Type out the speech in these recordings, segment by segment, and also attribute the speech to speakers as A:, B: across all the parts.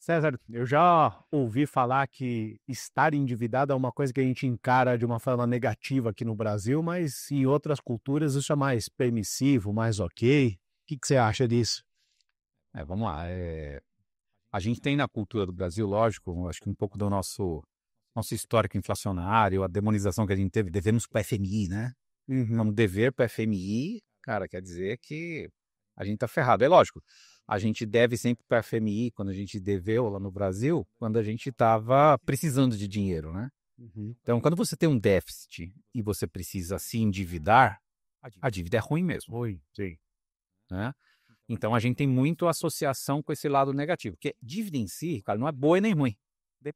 A: César, eu já ouvi falar que estar endividado é uma coisa que a gente encara de uma forma negativa aqui no Brasil, mas em outras culturas isso é mais permissivo, mais ok. O que você acha disso?
B: Vamos lá. A gente tem na cultura do Brasil, lógico, acho que um pouco do nosso histórico inflacionário, a demonização que a gente teve, devemos para o FMI, né? Vamos dever para o FMI, cara, quer dizer que a gente tá ferrado. É lógico, a gente deve sempre para a FMI quando a gente deveu lá no Brasil, quando a gente estava precisando de dinheiro, né?
A: Uhum.
B: Então, quando você tem um déficit e você precisa se endividar, a dívida é ruim mesmo,
A: Oi, sim.
B: né? Então, a gente tem muito associação com esse lado negativo, porque dívida em si, cara, não é boa e nem ruim.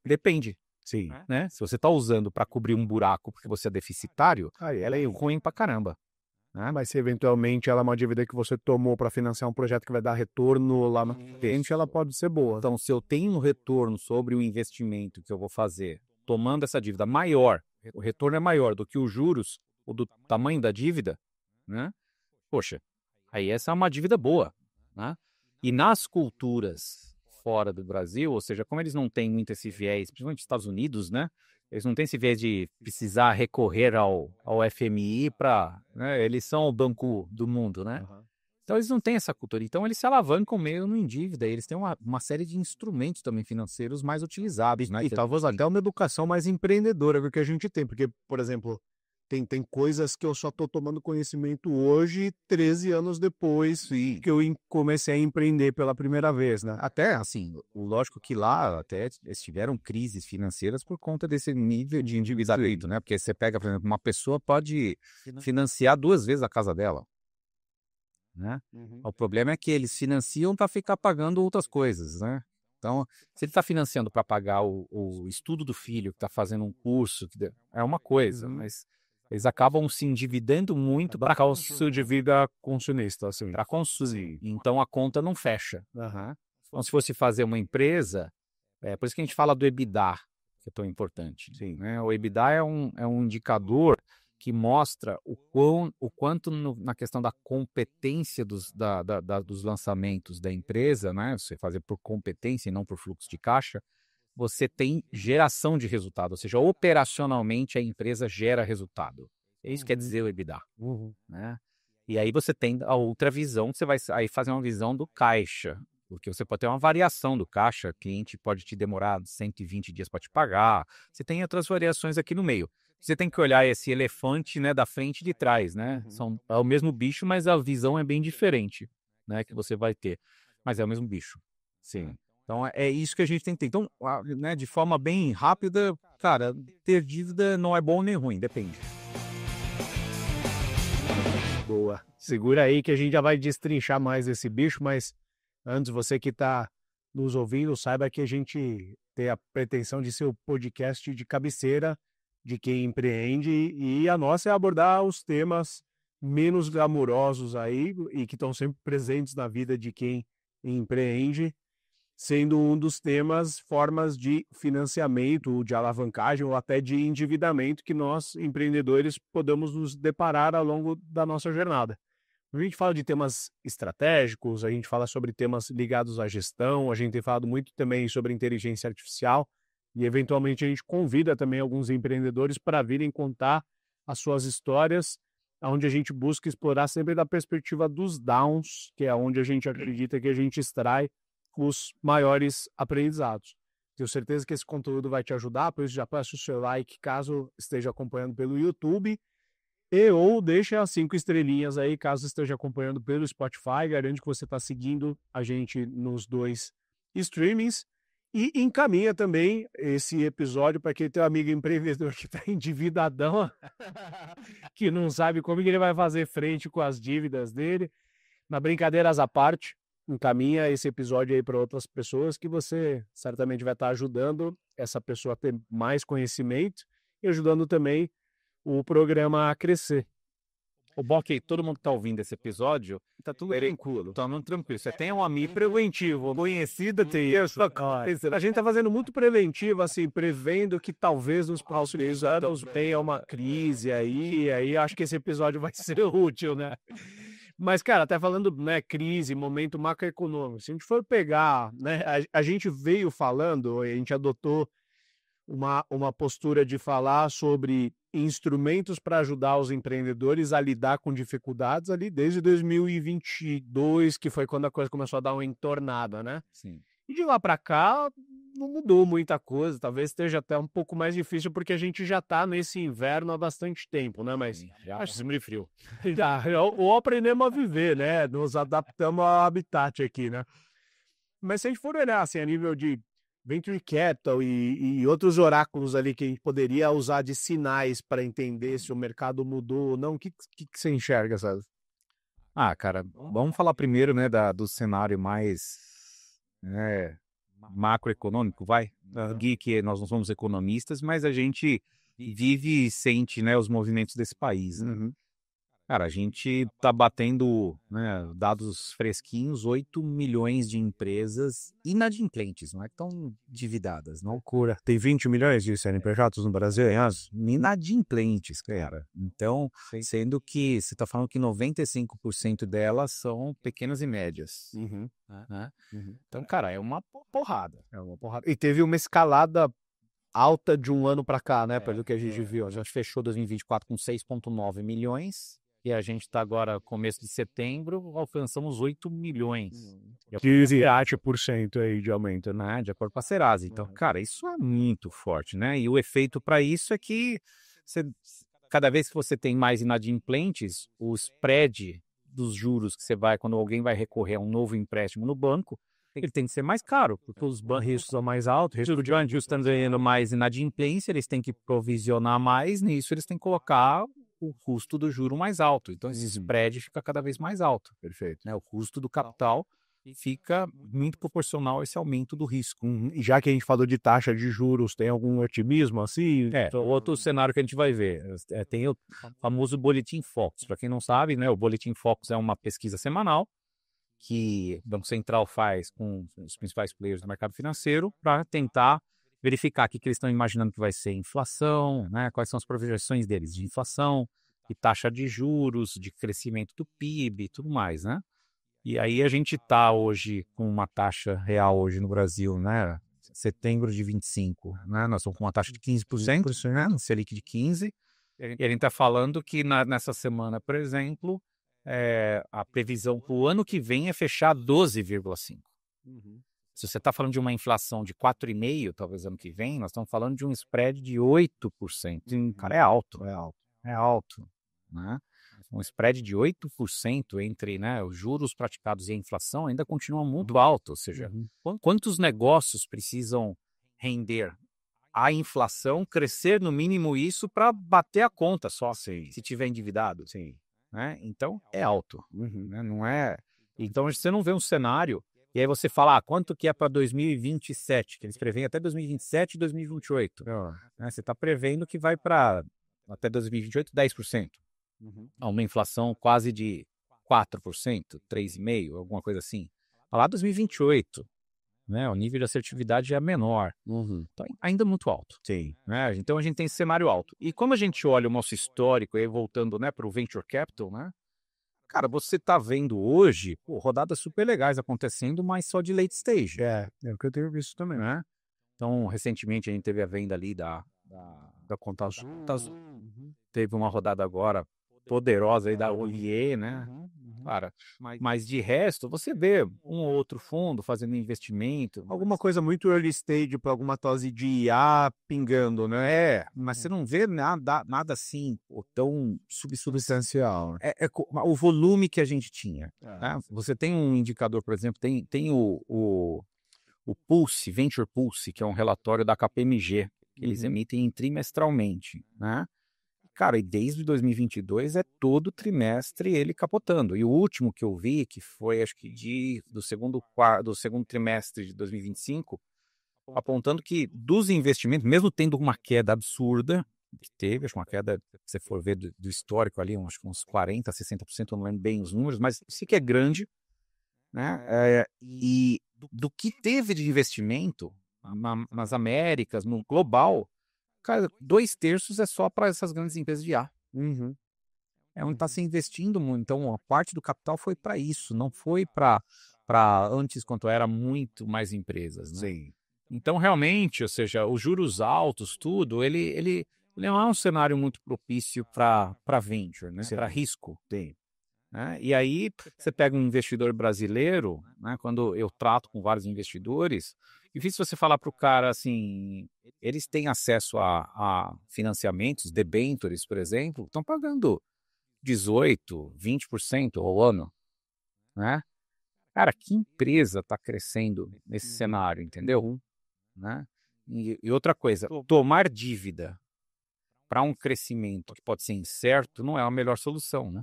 B: Depende,
A: Sim.
B: né? Se você está usando para cobrir um buraco porque você é deficitário,
A: Aí
B: ela é ruim pra caramba, né?
A: mas se eventualmente ela é uma dívida que você tomou para financiar um projeto que vai dar retorno lá na frente, ela pode ser boa.
B: Então, se eu tenho um retorno sobre o investimento que eu vou fazer, tomando essa dívida maior, o retorno é maior do que os juros ou do tamanho da dívida, né? Poxa, aí essa é uma dívida boa, né? E nas culturas fora do Brasil, ou seja, como eles não têm muito esse viés, principalmente nos Estados Unidos, né? Eles não têm esse viés de precisar recorrer ao FMI para, né? Eles são o banco do mundo, né? Então eles não têm essa cultura. Então eles se alavancam meio em dívida. Eles têm uma série de instrumentos também financeiros mais utilizáveis, né?
A: E talvez até uma educação mais empreendedora do que a gente tem, porque, por exemplo, tem coisas que eu só estou tomando conhecimento hoje, 13 anos depois que eu comecei a empreender pela primeira vez, né?
B: Até assim, lógico que lá até eles tiveram crises financeiras por conta desse nível de endividamento, né? Porque você pega, por exemplo, uma pessoa pode financiar 2 vezes a casa dela, né? O problema é que eles financiam para ficar pagando outras coisas, né? Então, se ele está financiando para pagar o estudo do filho, que está fazendo um curso, é uma coisa, mas eles acabam se endividando muito para
A: Custo de vida consumista, assim.
B: consumir. Então, a conta não fecha.
A: Aham.
B: Então, se fosse fazer uma empresa, por isso que a gente fala do EBITDA, que é tão importante.
A: Sim.
B: Né? O EBITDA é um indicador que mostra o quanto na questão da competência dos lançamentos da empresa, né? Você fazer por competência e não por fluxo de caixa, você tem geração de resultado, ou seja, operacionalmente a empresa gera resultado. É isso que quer dizer o EBITDA. Né? E aí você tem a outra visão, você vai aí fazer uma visão do caixa, porque você pode ter uma variação do caixa, o cliente pode te demorar 120 dias para te pagar, você tem outras variações aqui no meio. Você tem que olhar esse elefante, né, da frente e de trás, né? É o mesmo bicho, mas a visão é bem diferente, né, que você vai ter. Mas é o mesmo bicho.
A: Sim.
B: Então é isso que a gente tem que ter. Então, né, de forma bem rápida, cara, ter dívida não é bom nem ruim, depende.
A: Boa. Segura aí que a gente já vai destrinchar mais esse bicho, mas antes, você que está nos ouvindo, saiba que a gente tem a pretensão de ser o podcast de cabeceira de quem empreende, e a nossa é abordar os temas menos glamurosos aí e que estão sempre presentes na vida de quem empreende, sendo um dos temas formas de financiamento, de alavancagem ou até de endividamento que nós, empreendedores, podemos nos deparar ao longo da nossa jornada. A gente fala de temas estratégicos, a gente fala sobre temas ligados à gestão, a gente tem falado muito também sobre inteligência artificial e, eventualmente, a gente convida também alguns empreendedores para virem contar as suas histórias, onde a gente busca explorar sempre da perspectiva dos downs, que é onde a gente acredita que a gente extrai os maiores aprendizados. Tenho certeza que esse conteúdo vai te ajudar, por isso já peço o seu like caso esteja acompanhando pelo YouTube, ou deixa as 5 estrelinhas aí caso esteja acompanhando pelo Spotify, garante que você está seguindo a gente nos 2 streamings, e encaminha também esse episódio para aquele teu amigo empreendedor que está endividadão, que não sabe como que ele vai fazer frente com as dívidas dele. Na brincadeiras à parte, encaminha esse episódio aí para outras pessoas que você certamente vai estar ajudando essa pessoa a ter mais conhecimento e ajudando também o programa a crescer.
B: O bom é que todo mundo que está ouvindo esse episódio
A: Tá tudo tranquilo.
B: tá muito tranquilo. Você tem um amigo preventivo, conhecido tem isso.
A: A gente tá fazendo muito preventivo, assim, prevendo que talvez nos próximos anos tenha uma crise aí, e aí acho que esse episódio vai ser útil, né? Mas, cara, até falando, né, crise, momento macroeconômico, se a gente for pegar, né, a gente veio falando, a gente adotou uma postura de falar sobre instrumentos para ajudar os empreendedores a lidar com dificuldades ali desde 2022, que foi quando a coisa começou a dar uma entornada, né?
B: Sim.
A: E de lá para cá não mudou muita coisa, talvez esteja até um pouco mais difícil porque a gente já está nesse inverno há bastante tempo, né? Mas
B: Já
A: acho
B: sempre frio.
A: já, ou aprendemos a viver, né? Nos adaptamos ao habitat aqui, né? Mas se a gente for olhar assim, a nível de Venture Capital e outros oráculos ali que a gente poderia usar de sinais para entender se o mercado mudou ou não, o que você enxerga, sabe?
B: Ah, cara, vamos falar primeiro, né, do cenário mais macroeconômico, vai? Aqui que nós não somos economistas, mas a gente vive e sente, né, os movimentos desse país, né?
A: Uhum.
B: Cara, a gente tá batendo, né, dados fresquinhos, 8 milhões de empresas inadimplentes, não é que estão endividadas, não.
A: Loucura. Tem 20 milhões de CNPJs no Brasil, hein?
B: Inadimplentes, cara. Então, sendo que você está falando que 95% delas são pequenas e médias,
A: Uhum.
B: né?
A: Uhum.
B: Então, cara, é uma porrada.
A: É uma porrada. E teve uma escalada alta de um ano para cá, né? Pelo que a gente viu.
B: A gente fechou 2024 com 6,9 milhões e a gente está agora, começo de setembro, alcançamos 8 milhões.
A: 17% aí de aumento, né?
B: Né, de acordo com a Serasa. Então, cara, isso é muito forte, né? E o efeito para isso é que cada vez que você tem mais inadimplentes, o spread dos juros que você vai, quando alguém vai recorrer a um novo empréstimo no banco, ele tem que ser mais caro, porque os
A: Riscos são mais altos, risco de
B: bancos estão ganhando mais inadimplência, eles têm que provisionar mais, nisso eles têm que colocar o custo do juro mais alto. Então, esse spread fica cada vez mais alto.
A: Perfeito.
B: Né? O custo do capital fica muito proporcional a esse aumento do risco.
A: E já que a gente falou de taxa de juros, tem algum otimismo assim?
B: Outro cenário que a gente vai ver, tem o famoso Boletim Focus. Para quem não sabe, né, o Boletim Focus é uma pesquisa semanal que o Banco Central faz com os principais players do mercado financeiro para tentar verificar o que eles estão imaginando que vai ser inflação, né, quais são as projeções deles de inflação, de taxa de juros, de crescimento do PIB e tudo mais, né? E aí a gente está hoje com uma taxa real hoje no Brasil, né? Setembro de 25, né? Nós estamos com uma taxa de 15%, né? Selic de 15%. E a gente está falando que nessa semana, por exemplo, a previsão para o ano que vem é fechar 12,5%. Se você está falando de uma inflação de 4,5%, talvez ano que vem, nós estamos falando de um spread de 8%. Cara, é alto. É alto, né? Um spread de 8% entre, né, os juros praticados e a inflação ainda continua muito alto. Ou seja, quantos negócios precisam render a inflação, crescer no mínimo isso para bater a conta só, se tiver endividado? Né? Então, é alto. Né? Não é... Então, você não vê um cenário e aí você fala, quanto que é para 2027, que eles preveem até 2027 e 2028. Né? Você está prevendo que vai para, até 2028, 10%. Uma inflação quase de 4%, 3,5%, alguma coisa assim. Lá 2028, né, o nível de assertividade é menor. Então, ainda muito alto. Né? Então, a gente tem esse cenário alto. E como a gente olha o nosso histórico, aí voltando, né, para o Venture Capital, né, cara, você está vendo hoje rodadas super legais acontecendo, mas só de late stage.
A: É o que eu tenho visto também.
B: Né? Então, recentemente, a gente teve a venda ali da Conta Azul. Teve uma rodada agora poderosa aí da Olier, né? Cara, mas de resto, você vê um ou outro fundo fazendo investimento.
A: Alguma coisa muito early stage para alguma dose de IA pingando, né?
B: Mas você não vê nada assim tão
A: Substancial.
B: o volume que a gente tinha. Né? Você tem um indicador, por exemplo, tem o Pulse, Venture Pulse, que é um relatório da KPMG, que eles emitem trimestralmente, né? Cara, e desde 2022 é todo trimestre ele capotando. E o último que eu vi, que foi acho que do segundo trimestre de 2025, apontando que dos investimentos, mesmo tendo uma queda absurda, que teve, acho que uma queda, se você for ver do histórico ali, acho que uns 40%, 60%, eu não lembro bem os números, mas isso que é grande, né? E do que teve de investimento nas Américas, no global, cara, 2/3 é só para essas grandes empresas de IA. é onde está se investindo muito. Então, a parte do capital foi para isso, não foi para antes, quando era muito mais empresas, né?
A: Sim.
B: Então, realmente, ou seja, os juros altos, tudo, ele não é um cenário muito propício para venture, né? Para risco.
A: Sim.
B: Né? E aí, você pega um investidor brasileiro, né? Quando eu trato com vários investidores, difícil você falar para o cara assim, eles têm acesso a financiamentos, debentures, por exemplo, estão pagando 18, 20% ao ano, né? Cara, que empresa está crescendo nesse cenário, entendeu? Né? E outra coisa, tomar dívida para um crescimento que pode ser incerto não é a melhor solução, né?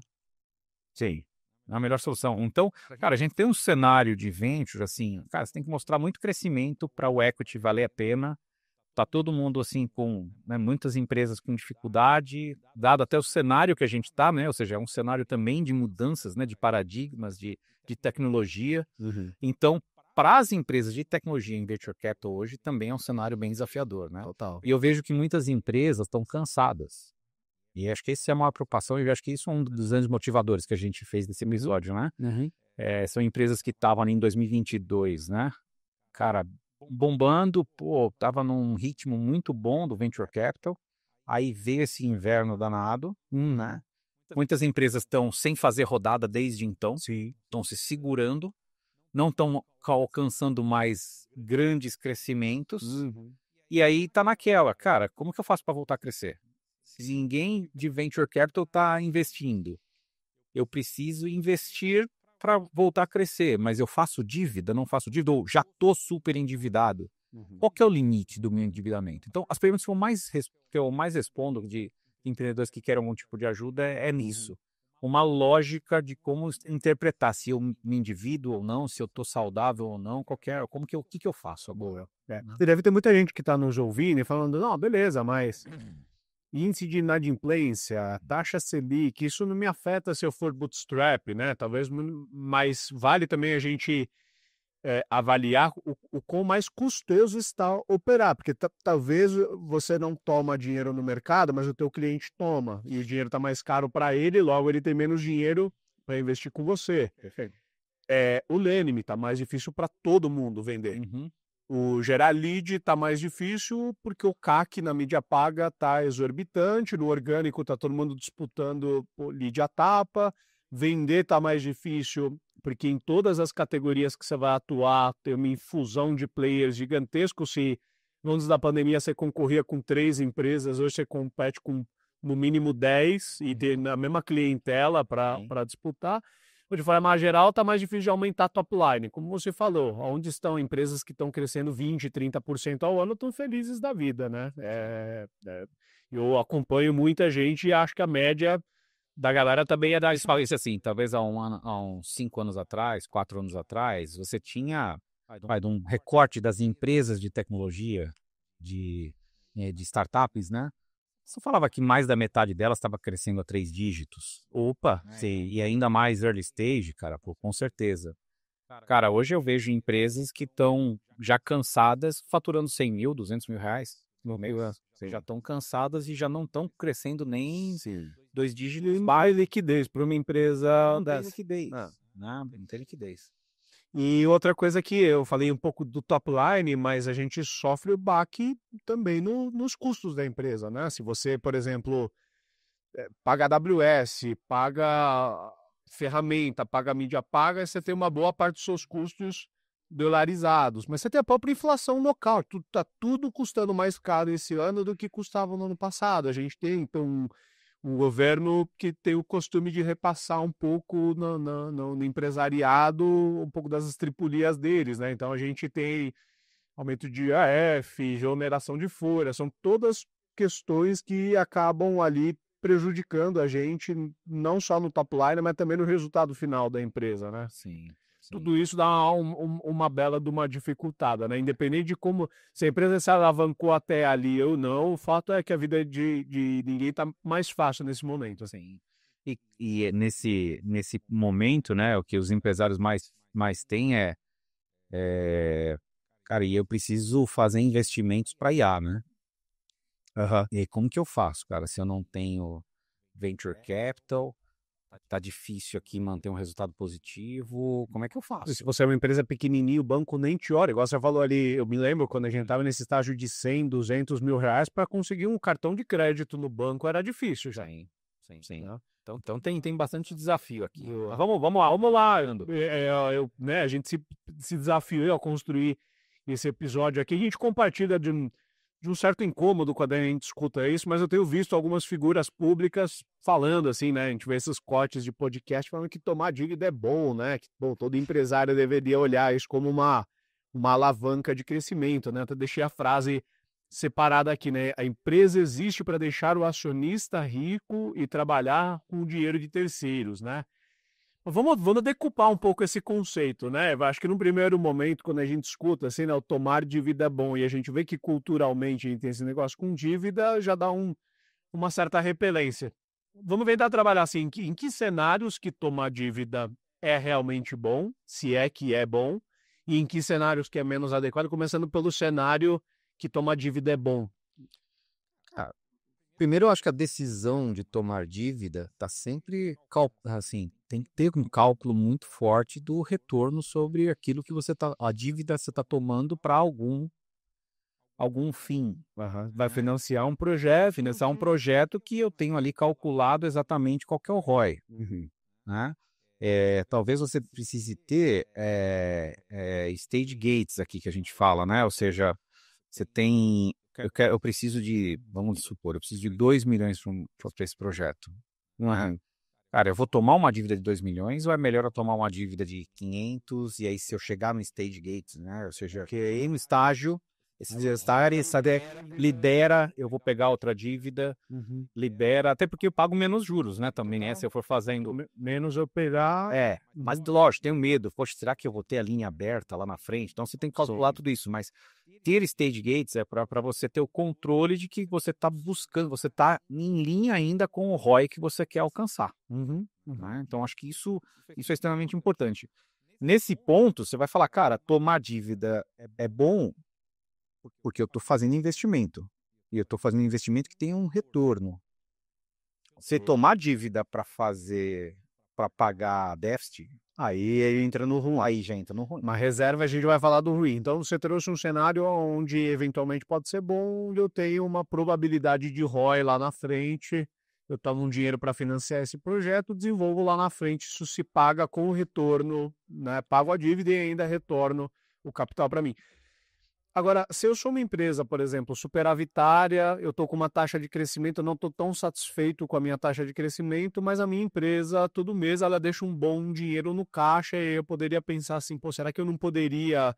A: Sim.
B: Não é a melhor solução. Então, cara, a gente tem um cenário de venture, assim, cara, você tem que mostrar muito crescimento para o equity valer a pena. Tá todo mundo, assim, com, né, muitas empresas com dificuldade, dado até o cenário que a gente está, né? Ou seja, é um cenário também de mudanças, né, de paradigmas, de tecnologia. Então, para as empresas de tecnologia em venture capital hoje, também é um cenário bem desafiador, né?
A: Total.
B: E eu vejo que muitas empresas estão cansadas. E acho que essa é a maior preocupação, e eu acho que isso é um dos grandes motivadores que a gente fez desse episódio, né? São empresas que estavam ali em 2022, né? Cara, bombando, pô, tava num ritmo muito bom do venture capital. Aí veio esse inverno danado, né? Muitas empresas estão sem fazer rodada desde então, estão se segurando, não estão alcançando mais grandes crescimentos. E aí tá naquela, cara, como que eu faço para voltar a crescer? Se ninguém de venture capital está investindo, eu preciso investir para voltar a crescer, mas eu faço dívida, não faço dívida, ou já estou super endividado. Qual que é o limite do meu endividamento? Então, as perguntas que eu mais respondo de empreendedores que querem algum tipo de ajuda é nisso. Uma lógica de como interpretar se eu me endivido ou não, se eu estou saudável ou não, o que eu faço agora.
A: E deve ter muita gente que está nos ouvindo e falando, não, beleza, mas índice de inadimplência, taxa Selic, isso não me afeta se eu for bootstrap, né? Talvez, mas vale também a gente avaliar o quão mais custoso está operar, porque talvez você não toma dinheiro no mercado, mas o teu cliente toma, e o dinheiro está mais caro para ele, logo ele tem menos dinheiro para investir com você.
B: Perfeito.
A: O Lenime está mais difícil para todo mundo vender. O gerar lead está mais difícil porque o CAC na mídia paga está exorbitante, no orgânico está todo mundo disputando lead à tapa, vender está mais difícil porque em todas as categorias que você vai atuar tem uma infusão de players gigantesco. Se antes da pandemia você concorria com 3 empresas, hoje você compete com no mínimo 10 e tem a mesma clientela para disputar. De forma geral, está mais difícil de aumentar a top line. Como você falou, onde estão empresas que estão crescendo 20%, 30% ao ano, estão felizes da vida, né? Eu acompanho muita gente e acho que a média da galera também é da...
B: Isso assim, talvez há uns 5 anos atrás, 4 anos atrás, você tinha um recorte das empresas de tecnologia, de startups, né? Você falava que mais da metade delas estava crescendo a 3 dígitos.
A: Opa!
B: Sim, e ainda mais early stage, cara, pô, com certeza. Cara, hoje eu vejo empresas que estão já cansadas, faturando 100 mil, 200 mil reais no meio ano. Já estão cansadas e já não estão crescendo nem 2 dígitos.
A: Mais liquidez para uma empresa
B: Não tem
A: dessa.
B: liquidez. Não tem liquidez.
A: E outra coisa que eu falei um pouco do top line, mas a gente sofre o baque também nos custos da empresa, né? Se você, por exemplo, paga AWS, paga ferramenta, paga mídia paga, você tem uma boa parte dos seus custos dolarizados. Mas você tem a própria inflação local, tá tudo custando mais caro esse ano do que custava no ano passado. A gente tem, então, um governo que tem o costume de repassar um pouco no empresariado, um pouco das estripulias deles, né? Então a gente tem aumento de IAF, oneração de folha, são todas questões que acabam ali prejudicando a gente, não só no top line, mas também no resultado final da empresa, né?
B: Sim.
A: Tudo isso dá uma bela de uma dificultada, né? Independente de como, se a empresa se alavancou até ali ou não, o fato é que a vida de ninguém está mais fácil nesse momento.
B: Assim. E nesse momento, né, o que os empresários mais têm cara, e eu preciso fazer investimentos para IA, né? E aí, como que eu faço, cara, se eu não tenho venture capital? tá difícil aqui manter um resultado positivo, como é que eu faço?
A: Se você é uma empresa pequenininha, o banco nem te olha. Igual você falou ali, eu me lembro quando a gente estava nesse estágio de 100, 200 mil reais para conseguir um cartão de crédito no banco era difícil já.
B: Sim.
A: Né?
B: Então tem bastante desafio aqui.
A: Eu-
B: Vamos lá, Ando.
A: né, a gente se desafiou a construir esse episódio aqui. A gente compartilha de um certo incômodo quando a gente escuta isso, mas eu tenho visto algumas figuras públicas falando assim, né? A gente vê esses cortes de podcast falando que tomar dívida é bom, né? Que bom, todo empresário deveria olhar isso como uma alavanca de crescimento, né? Até deixei a frase separada aqui, né? A empresa existe para deixar o acionista rico e trabalhar com o dinheiro de terceiros, né? Vamos decupar um pouco esse conceito, né? Eu acho que num primeiro momento, quando a gente escuta assim, né, o tomar dívida é bom, e a gente vê que culturalmente a gente tem esse negócio com dívida, já dá uma certa repelência. Vamos tentar trabalhar assim, em que cenários que tomar dívida é realmente bom, se é que é bom, e em que cenários que é menos adequado, começando pelo cenário que tomar dívida é bom.
B: Primeiro, eu acho que a decisão de tomar dívida está sempre, assim, tem que ter um cálculo muito forte do retorno sobre aquilo que a dívida você está tomando para algum fim. Vai financiar um projeto que eu tenho ali calculado exatamente qual que é o ROI, né? Talvez você precise ter stage gates aqui que a gente fala, né? Ou seja, você tem eu preciso de, vamos supor, eu preciso de 2 milhões para esse projeto. Cara, eu vou tomar uma dívida de 2 milhões ou é melhor eu tomar uma dívida de 500 e aí se eu chegar no stage gate, né? Ou seja, que aí no estágio, esse estágio lidera, eu vou pegar outra dívida, libera, até porque eu pago menos juros, né? Também, né? Se eu for fazendo
A: Menos eu pegar.
B: Mas lógico, tenho medo. Poxa, será que eu vou ter a linha aberta lá na frente? Então você tem que calcular tudo isso. Mas ter stage gates é para você ter o controle de que você está buscando, você está em linha ainda com o ROI que você quer alcançar. Né? Então acho que isso é extremamente importante. Nesse ponto, você vai falar, cara, tomar dívida é bom porque eu estou fazendo investimento. E eu estou fazendo investimento que tem um retorno. Você tomar dívida para pagar déficit, aí entra no ruim, aí já entra no ruim.
A: Uma reserva a gente vai falar do ruim. Então você trouxe um cenário onde eventualmente pode ser bom, onde eu tenho uma probabilidade de ROI lá na frente, eu tomo um dinheiro para financiar esse projeto, desenvolvo lá na frente, isso se paga com o retorno, né? Pago a dívida e ainda retorno o capital para mim. Agora, se eu sou uma empresa, por exemplo, superavitária, eu estou com uma taxa de crescimento, eu não estou tão satisfeito com a minha taxa de crescimento, mas a minha empresa, todo mês, ela deixa um bom dinheiro no caixa e eu poderia pensar assim, pô, será que eu não poderia,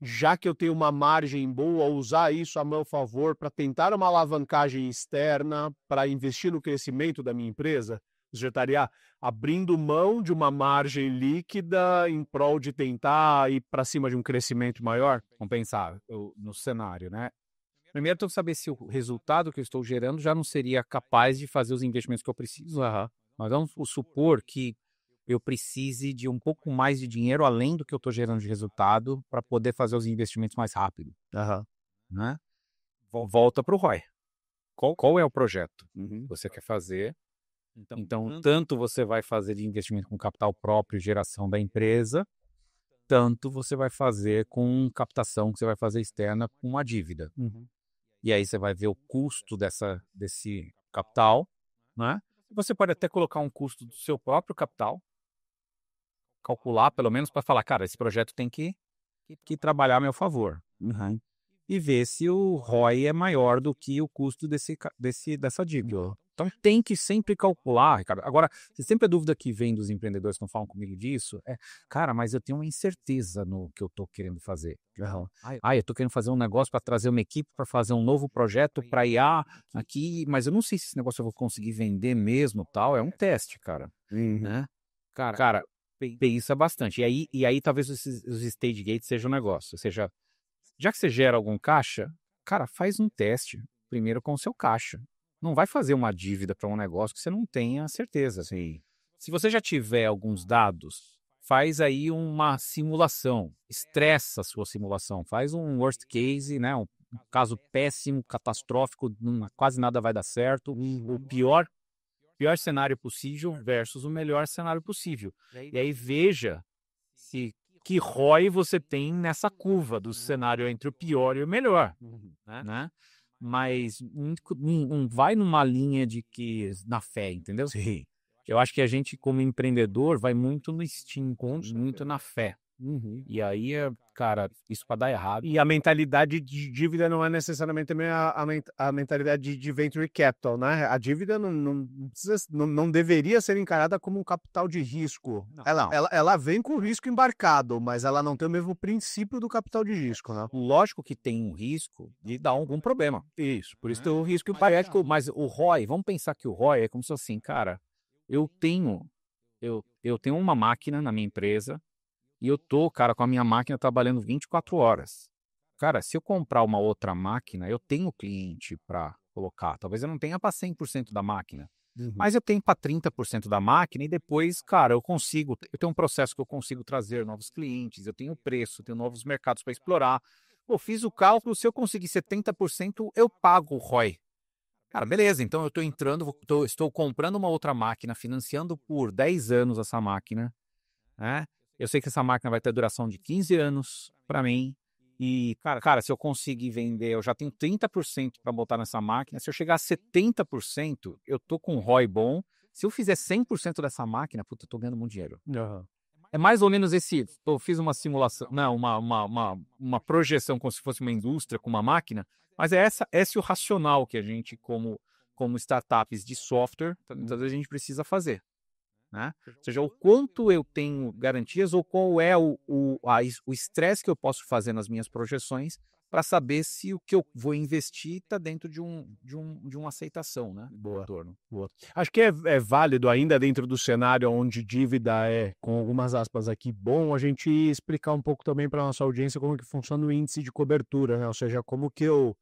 A: já que eu tenho uma margem boa, usar isso a meu favor para tentar uma alavancagem externa para investir no crescimento da minha empresa? Você estaria abrindo mão de uma margem líquida em prol de tentar ir para cima de um crescimento maior?
B: Vamos pensar no cenário, né? Primeiro, eu tenho que saber se o resultado que eu estou gerando já não seria capaz de fazer os investimentos que eu preciso. Mas vamos supor que eu precise de um pouco mais de dinheiro além do que eu estou gerando de resultado para poder fazer os investimentos mais rápido. Né? Volta para o ROI. Qual é o projeto que você quer fazer? Então, tanto você vai fazer de investimento com capital próprio, geração da empresa, tanto você vai fazer com captação que você vai fazer externa com uma dívida. E aí você vai ver o custo desse capital, né? Você pode até colocar um custo do seu próprio capital, calcular pelo menos para falar, cara, esse projeto tem que trabalhar a meu favor. E ver se o ROI é maior do que o custo dessa dívida. Então tem que sempre calcular, Ricardo. Agora, sempre a dúvida que vem dos empreendedores que não falam comigo disso é, cara, mas eu tenho uma incerteza no que eu estou querendo fazer. Eu estou querendo fazer um negócio para trazer uma equipe para fazer um novo projeto para IA aqui, mas eu não sei se esse negócio eu vou conseguir vender mesmo, tal. É um teste, cara. Né? Cara, pensa bastante. E aí talvez os stage gates sejam um negócio. Ou seja, já que você gera algum caixa, cara, faz um teste primeiro com o seu caixa. Não vai fazer uma dívida para um negócio que você não tenha certeza. Se você já tiver alguns dados, faz aí uma simulação. Estressa a sua simulação. Faz um worst case, né? Um caso péssimo, catastrófico, quase nada vai dar certo. O pior pior cenário possível versus o melhor cenário possível. E aí veja que ROI você tem nessa curva do cenário entre o pior e o melhor, né? Mas não vai numa linha de que na fé, entendeu?
A: Sim.
B: Eu acho que a gente, como empreendedor, vai muito no instinto, muito na fé. E aí, cara, isso para dar errado.
A: E a mentalidade de dívida não é necessariamente também a mentalidade de venture capital, né? A dívida não deveria ser encarada como um capital de risco. Ela vem com risco embarcado, mas ela não tem o mesmo princípio do capital de risco, né?
B: Lógico que tem um risco de dar algum problema. Isso, por isso tem o risco hipotético, mas o ROI, vamos pensar que o ROI é como se assim, cara, eu tenho uma máquina na minha empresa, e eu tô, cara, com a minha máquina trabalhando 24 horas. Cara, se eu comprar uma outra máquina, eu tenho cliente para colocar. Talvez eu não tenha para 100% da máquina, mas eu tenho para 30% da máquina e depois, cara, eu tenho um processo que eu consigo trazer novos clientes, eu tenho preço, eu tenho novos mercados para explorar. Pô, fiz o cálculo, se eu conseguir 70%, eu pago o ROI. Cara, beleza, então eu estou comprando uma outra máquina, financiando por 10 anos essa máquina, né? Eu sei que essa máquina vai ter duração de 15 anos para mim. E, cara, se eu conseguir vender, eu já tenho 30% para botar nessa máquina. Se eu chegar a 70%, eu tô com um ROI bom. Se eu fizer 100% dessa máquina, puta, eu tô ganhando muito dinheiro. É mais ou menos esse. Eu fiz uma simulação, não, uma projeção como se fosse uma indústria com uma máquina, mas esse é o racional que a gente, como startups de software, muitas vezes a gente precisa fazer. Né? Ou seja, o quanto eu tenho garantias ou qual é o estresse que eu posso fazer nas minhas projeções para saber se o que eu vou investir está dentro de uma aceitação, né?
A: Boa. Acho que é válido ainda dentro do cenário onde dívida é, com algumas aspas aqui, bom a gente explicar um pouco também para nossa audiência como que funciona o índice de cobertura, né? Ou seja, como que eu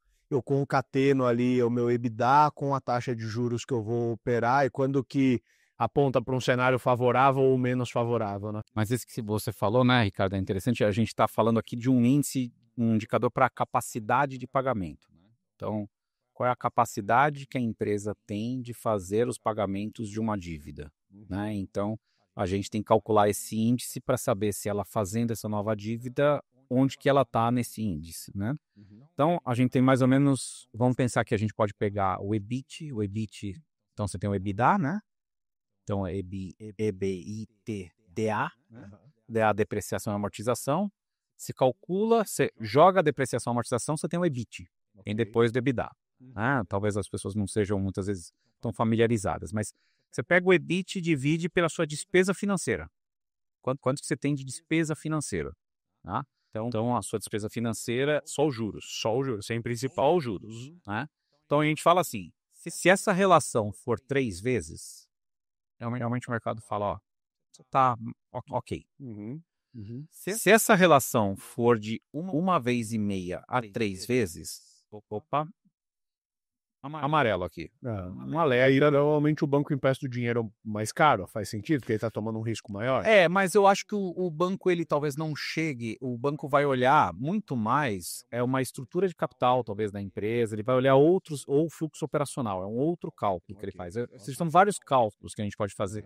A: concateno ali o meu EBITDA com a taxa de juros que eu vou operar e quando que aponta para um cenário favorável ou menos favorável, né?
B: Mas esse que você falou, né, Ricardo, é interessante. A gente está falando aqui de um índice, um indicador para a capacidade de pagamento. Então, qual é a capacidade que a empresa tem de fazer os pagamentos de uma dívida, né? Então, a gente tem que calcular esse índice para saber se ela fazendo essa nova dívida, onde que ela está nesse índice, né? Então, a gente tem mais ou menos, vamos pensar que a gente pode pegar o EBIT, então você tem o EBITDA, né? Então, EBITDA, né? DA, depreciação e amortização. Se calcula, você joga a depreciação e amortização, você tem o EBIT. E depois do EBITDA. Talvez as pessoas não sejam muitas vezes tão familiarizadas, mas você pega o EBIT e divide pela sua despesa financeira. Quanto que você tem de despesa financeira? Tá? Então, a sua despesa financeira, só os juros, sem principal, os juros. Né? Então, a gente fala assim, se essa relação for 3 vezes, realmente o mercado fala, ó, tá ok. Se essa relação for de uma vez e meia a 3 vezes, opa, amarelo aqui.
A: Aí normalmente o banco empresta o dinheiro mais caro, faz sentido, porque ele está tomando um risco maior.
B: Mas eu acho que o banco, ele talvez não chegue, o banco vai olhar muito mais, uma estrutura de capital, talvez, da empresa, ele vai olhar ou fluxo operacional, é um outro cálculo que ele faz. São vários cálculos que a gente pode fazer.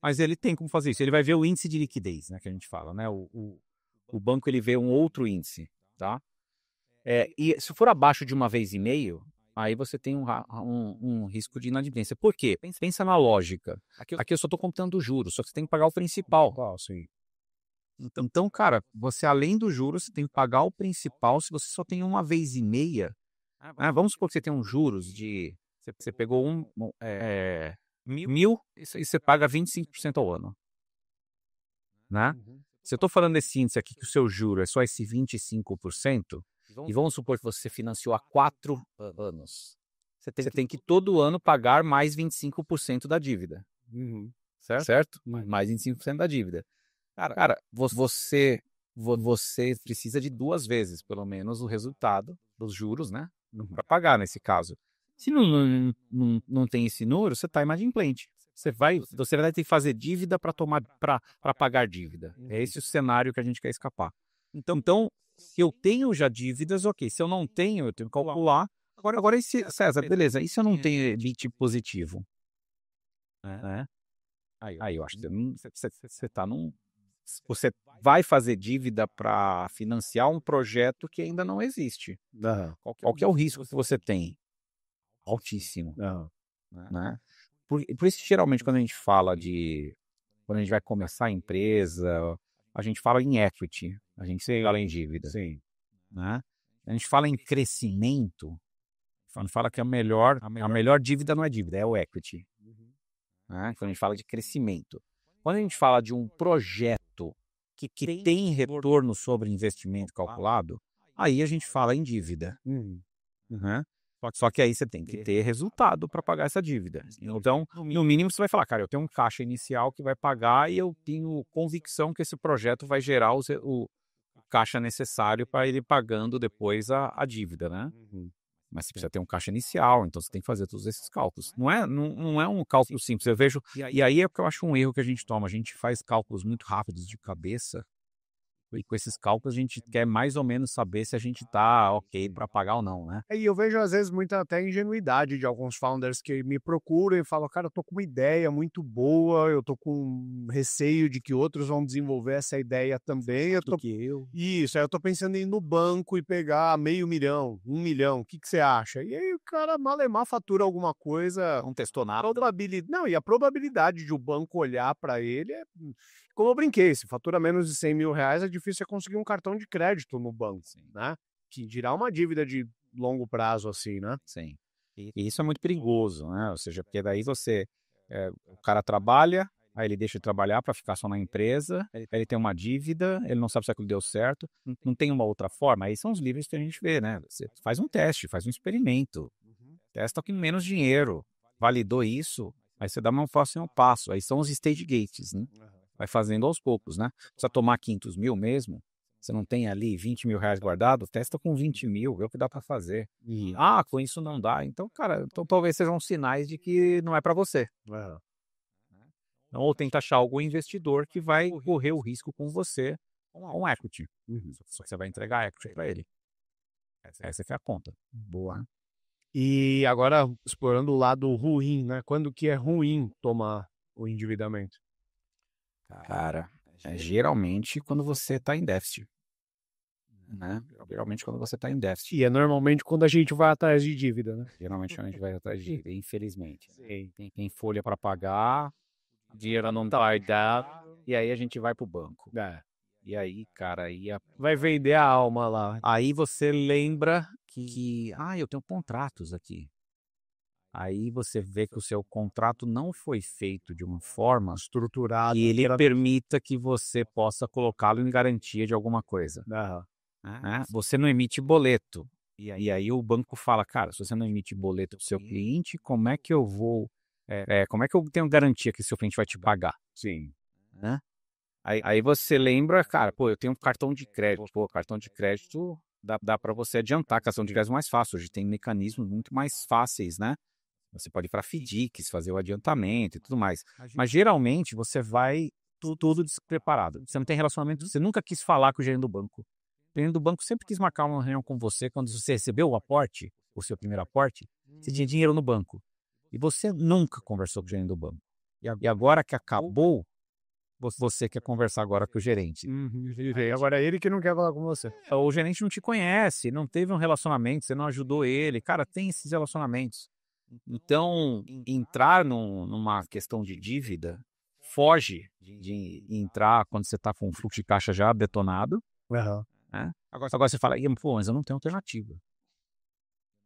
B: Mas ele tem como fazer isso, ele vai ver o índice de liquidez, né, que a gente fala, né, o banco ele vê um outro índice, tá? E se for abaixo de uma vez e meio, aí você tem um risco de inadimplência. Por quê? Pensa na lógica. Aqui eu só estou contando os juros, só que você tem que pagar o principal.
A: Sim.
B: Então, cara, você além dos juros, você tem que pagar o principal se você só tem uma vez e meia. Vamos supor que você tem uns juros de... Você pegou 1.000 e você paga 25% ao ano. Né? Se eu estou falando desse índice aqui que o seu juro é só esse 25%, e vamos supor que você financiou há 4 anos. Você tem que todo ano pagar mais 25% da dívida. Certo? Mais 25% da dívida. Cara, você precisa de 2 vezes, pelo menos, o resultado dos juros, né? Para pagar nesse caso. Se não tem esse número, você está inadimplente. Você vai ter que fazer dívida para pagar dívida. É esse o cenário que a gente quer escapar. Então, se eu tenho já dívidas, ok. Se eu não tenho, eu tenho que calcular. Agora César, beleza. E se eu não tenho EBIT positivo? né? Aí eu acho que você tá num... Você vai fazer dívida para financiar um projeto que ainda não existe.
A: Aham.
B: Qual que é o risco que você tem? Altíssimo,
A: Aham.
B: né? Por isso, geralmente, quando a gente fala quando a gente vai começar a empresa, a gente fala em equity, a gente fala em dívida,
A: Sim.
B: né? A gente fala em crescimento, a gente fala que a melhor dívida não é dívida, é o equity, né? Quando a gente fala de crescimento. Quando a gente fala de um projeto que tem retorno sobre investimento calculado, aí a gente fala em dívida, né? Só que aí você tem que ter resultado para pagar essa dívida. Então, no mínimo, você vai falar, cara, eu tenho um caixa inicial que vai pagar e eu tenho convicção que esse projeto vai gerar o caixa necessário para ele pagando depois a dívida, né? Mas você precisa ter um caixa inicial, então você tem que fazer todos esses cálculos. Não é um cálculo simples. Eu vejo, e aí é porque eu acho um erro que a gente toma. A gente faz cálculos muito rápidos de cabeça. E com esses cálculos a gente quer mais ou menos saber se a gente tá ok para pagar ou não, né?
A: E eu vejo, às vezes, muita até ingenuidade de alguns founders que me procuram e falam, cara, eu tô com uma ideia muito boa, eu tô com receio de que outros vão desenvolver essa ideia também. Isso, aí eu tô pensando em ir no banco e pegar 500.000, 1 milhão, o que que você acha? E aí o cara malemar fatura alguma coisa.
B: Não testou nada.
A: Não, e a probabilidade de o banco olhar para ele é, como eu brinquei, se fatura menos de 100 mil reais, é difícil você conseguir um cartão de crédito no banco, né? Que dirá uma dívida de longo prazo assim, né?
B: Sim. E isso é muito perigoso, né? Ou seja, porque daí o cara trabalha, aí ele deixa de trabalhar para ficar só na empresa, ele tem uma dívida, ele não sabe se aquilo deu certo, não tem uma outra forma. Aí são os livros que a gente vê, né? Você faz um teste, faz um experimento, testa com menos dinheiro, validou isso, aí você dá um próximo passo. Aí são os stage gates, né? Vai fazendo aos poucos, né? Precisa tomar 500 mil mesmo, você não tem ali 20 mil reais guardado, testa com 20 mil, vê o que dá para fazer. Com isso não dá. Então, cara, talvez sejam sinais de que não é para você. Então, ou tenta achar algum investidor que vai correr o risco com você com um equity. Só que você vai entregar equity para ele. Essa que é a conta. Boa.
A: E agora, explorando o lado ruim, né? Quando que é ruim tomar o endividamento?
B: Cara, geralmente quando você está em déficit. Né? Geralmente quando você está em déficit.
A: E é normalmente quando a gente vai atrás de dívida, né?
B: Geralmente a gente vai atrás de dívida, infelizmente. Tem folha para pagar, dinheiro não vai dar, e aí a gente vai pro banco. E aí, cara,
A: vai vender a alma lá.
B: Aí você lembra que eu tenho contratos aqui. Aí você vê que o seu contrato não foi feito de uma forma
A: estruturada
B: e ele permita que você possa colocá-lo em garantia de alguma coisa. Né? Você não emite boleto. E aí o banco fala, cara, se você não emite boleto pro seu cliente, como é que eu vou... como é que eu tenho garantia que seu cliente vai te pagar?
A: Sim.
B: Né? Aí você lembra, cara, pô, eu tenho um cartão de crédito. Pô, cartão de crédito dá para você adiantar, cartão de crédito mais fácil. Hoje tem mecanismos muito mais fáceis, né? Você pode ir para FDICs, fazer o adiantamento e tudo mais. Mas geralmente você vai tudo despreparado. Você não tem relacionamento, você nunca quis falar com o gerente do banco. O gerente do banco sempre quis marcar uma reunião com você quando você recebeu o aporte, o seu primeiro aporte, você tinha dinheiro no banco. E você nunca conversou com o gerente do banco. E agora que acabou, você quer conversar agora com o gerente.
A: Agora é ele que não quer falar com você.
B: O gerente não te conhece, não teve um relacionamento, você não ajudou ele. Cara, tem esses relacionamentos. Então, entrar numa questão de dívida, foge de entrar quando você está com um fluxo de caixa já detonado. Né? Agora você fala, pô, mas eu não tenho alternativa.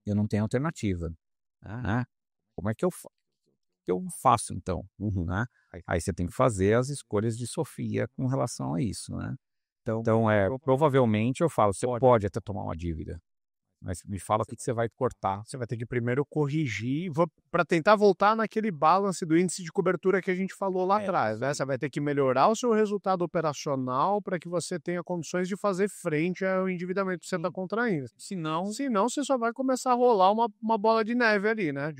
B: Né? Como é que eu faço, então? Né? Aí você tem que fazer as escolhas de Sofia com relação a isso, né? Então provavelmente eu falo, você pode até tomar uma dívida, mas me fala o que você vai cortar.
A: Você vai ter que primeiro corrigir para tentar voltar naquele balance do índice de cobertura que a gente falou lá atrás, né? Você vai ter que melhorar o seu resultado operacional para que você tenha condições de fazer frente ao endividamento que você está contraindo. Senão, você só vai começar a rolar uma bola de neve ali, né?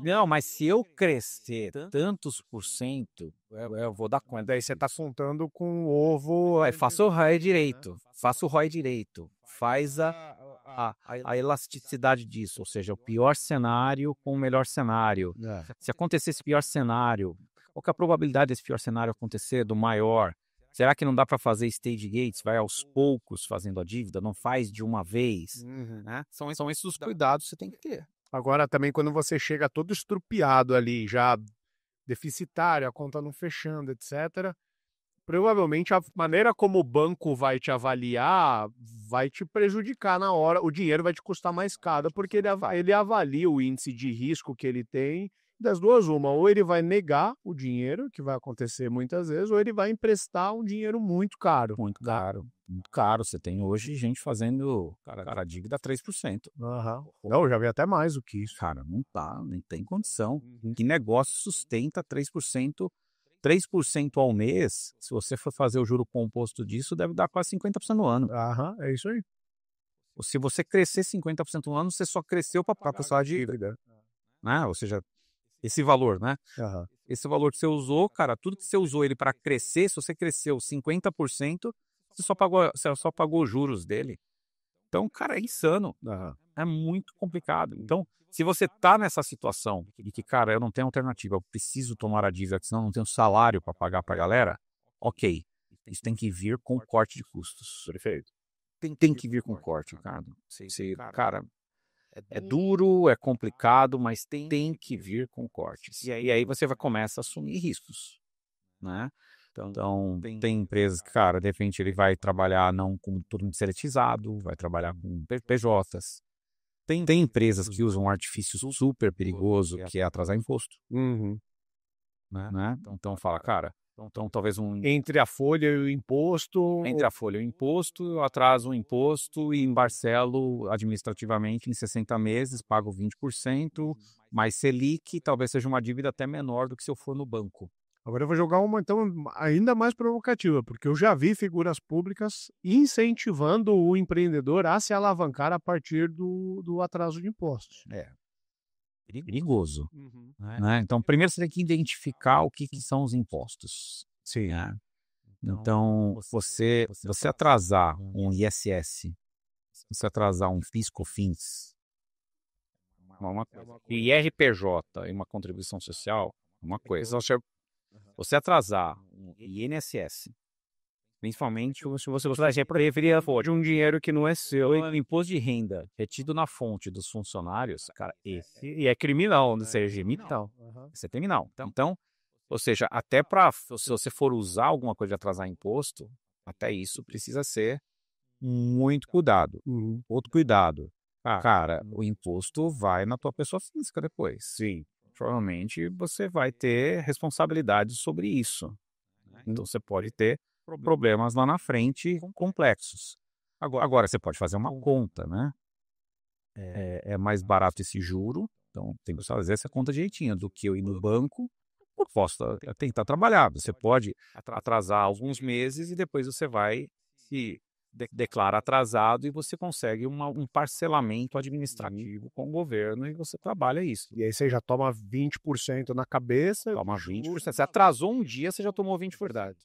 B: Não, mas se eu crescer tantos por cento, eu vou dar conta.
A: Daí você está contando com o ovo.
B: Faça o ROI direito. Faz a elasticidade disso, ou seja, o pior cenário com o melhor cenário. Se acontecer esse pior cenário, qual que é a probabilidade desse pior cenário acontecer do maior? Será que não dá para fazer stage gates? Vai aos poucos fazendo a dívida, não faz de uma vez, né? São esses os cuidados que você tem que ter.
A: Agora também quando você chega todo estrupiado ali, já deficitário, a conta não fechando, etc., provavelmente a maneira como o banco vai te avaliar vai te prejudicar na hora. O dinheiro vai te custar mais caro, porque ele avalia o índice de risco que ele tem. Das duas, uma, ou ele vai negar o dinheiro, que vai acontecer muitas vezes, ou ele vai emprestar um dinheiro muito caro.
B: Muito caro, muito caro. Você tem hoje gente fazendo, cara, dívida 3%.
A: Não, já vi até mais do que isso.
B: Cara, não tá, nem tem condição. Que negócio sustenta 3%? 3% ao mês, se você for fazer o juro composto disso, deve dar quase 50% no ano.
A: É isso aí.
B: Se você crescer 50% no ano, você só cresceu para pagar a dívida. Né? Ou seja, esse valor, né? Esse valor que você usou, cara, tudo que você usou ele para crescer, se você cresceu 50%, você só pagou os juros dele. Então, cara, é insano. É muito complicado. Então, se você tá nessa situação de que, cara, eu não tenho alternativa, eu preciso tomar a dívida, senão eu não tenho salário para pagar para a galera, ok. Isso tem que vir com corte de custos.
A: Perfeito.
B: Tem que vir com corte, Ricardo. Cara, é duro, é complicado, mas tem que vir com cortes. E aí você vai começar a assumir riscos, né? Então, tem empresas que, cara, de repente ele vai trabalhar não com tudo muito seletizado, vai trabalhar com PJs. Tem empresas que usam um artifício super perigoso, que é atrasar imposto. Né? Então fala, cara, então talvez
A: Entre a folha e o imposto...
B: Entre a folha e o imposto, eu atraso o imposto e embarcelo administrativamente em 60 meses, pago 20%, mas Selic talvez seja uma dívida até menor do que se eu for no banco.
A: Agora eu vou jogar uma, então, ainda mais provocativa, porque eu já vi figuras públicas incentivando o empreendedor a se alavancar a partir do atraso de impostos.
B: Perigoso. Né? Então, primeiro você tem que identificar o que são os impostos.
A: Sim.
B: Né? Então, você atrasar um ISS, você atrasar um PIS/COFINS, uma coisa. E IRPJ e uma contribuição social, uma coisa. Você atrasar um INSS, principalmente se você preferia de um dinheiro que não é seu, o imposto de renda retido na fonte dos funcionários, cara, e é criminal nesse regime. Então, isso é criminal. Então, ou seja, até se você for usar alguma coisa de atrasar imposto, até isso precisa ser muito cuidado. Outro cuidado. Cara, o imposto vai na tua pessoa física depois. Sim. Provavelmente você vai ter responsabilidade sobre isso. Então você pode ter problemas lá na frente complexos. Agora você pode fazer uma conta, né? É mais barato esse juro, então tem que fazer essa conta direitinho do que eu ir no banco. Eu posso tentar trabalhar. Você pode atrasar alguns meses e depois você vai se declara atrasado e você consegue um parcelamento administrativo com o governo e você trabalha isso.
A: E aí você já toma 20% na cabeça.
B: Toma 20%. Você atrasou um dia, você já tomou 20%.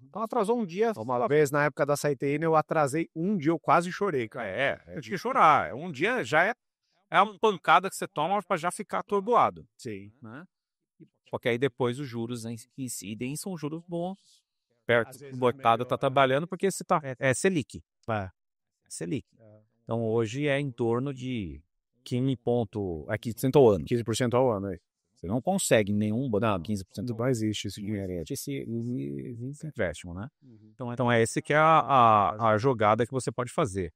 B: Então atrasou um dia.
A: Uma vez na época da SciTN eu atrasei um dia, eu quase chorei, cara.
B: Eu tinha que chorar. Um dia já é uma pancada que você toma para já ficar atordoado.
A: Sim.
B: Né? Porque aí depois os juros incidem são juros bons. Perto do mercado está trabalhando porque você é Selic. Selic. Então hoje é em torno de 15% ao ano.
A: 15% ao ano, aí.
B: Você não consegue nenhum
A: Não,
B: 15%.
A: não existe esse dinheiro aí.
B: Esse empréstimo, né? Então é esse que é a jogada que você pode fazer.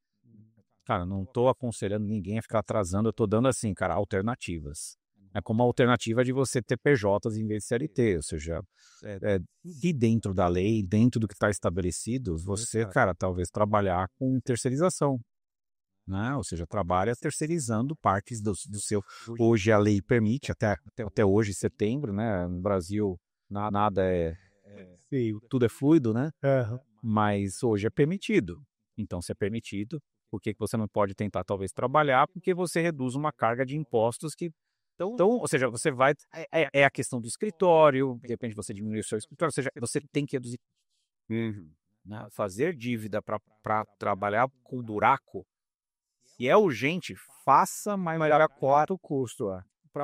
B: Cara, não estou aconselhando ninguém a ficar atrasando, eu estou dando assim, cara, alternativas. É como a alternativa de você ter PJs em vez de CLT, ou seja, de dentro da lei, dentro do que está estabelecido, você, cara, talvez trabalhar com terceirização, né? Ou seja, trabalha terceirizando partes do seu... Hoje a lei permite, até hoje, setembro, né? No Brasil, nada tudo é fluido, né? Mas hoje é permitido. Então, se é permitido, por que você não pode tentar, talvez, trabalhar? Porque você reduz uma carga de impostos que... Então, ou seja, você vai... É a questão do escritório, de repente você diminui o seu escritório, ou seja, você tem que reduzir. Né? Fazer dívida para trabalhar com buraco e é urgente, faça, mas melhor corta o custo,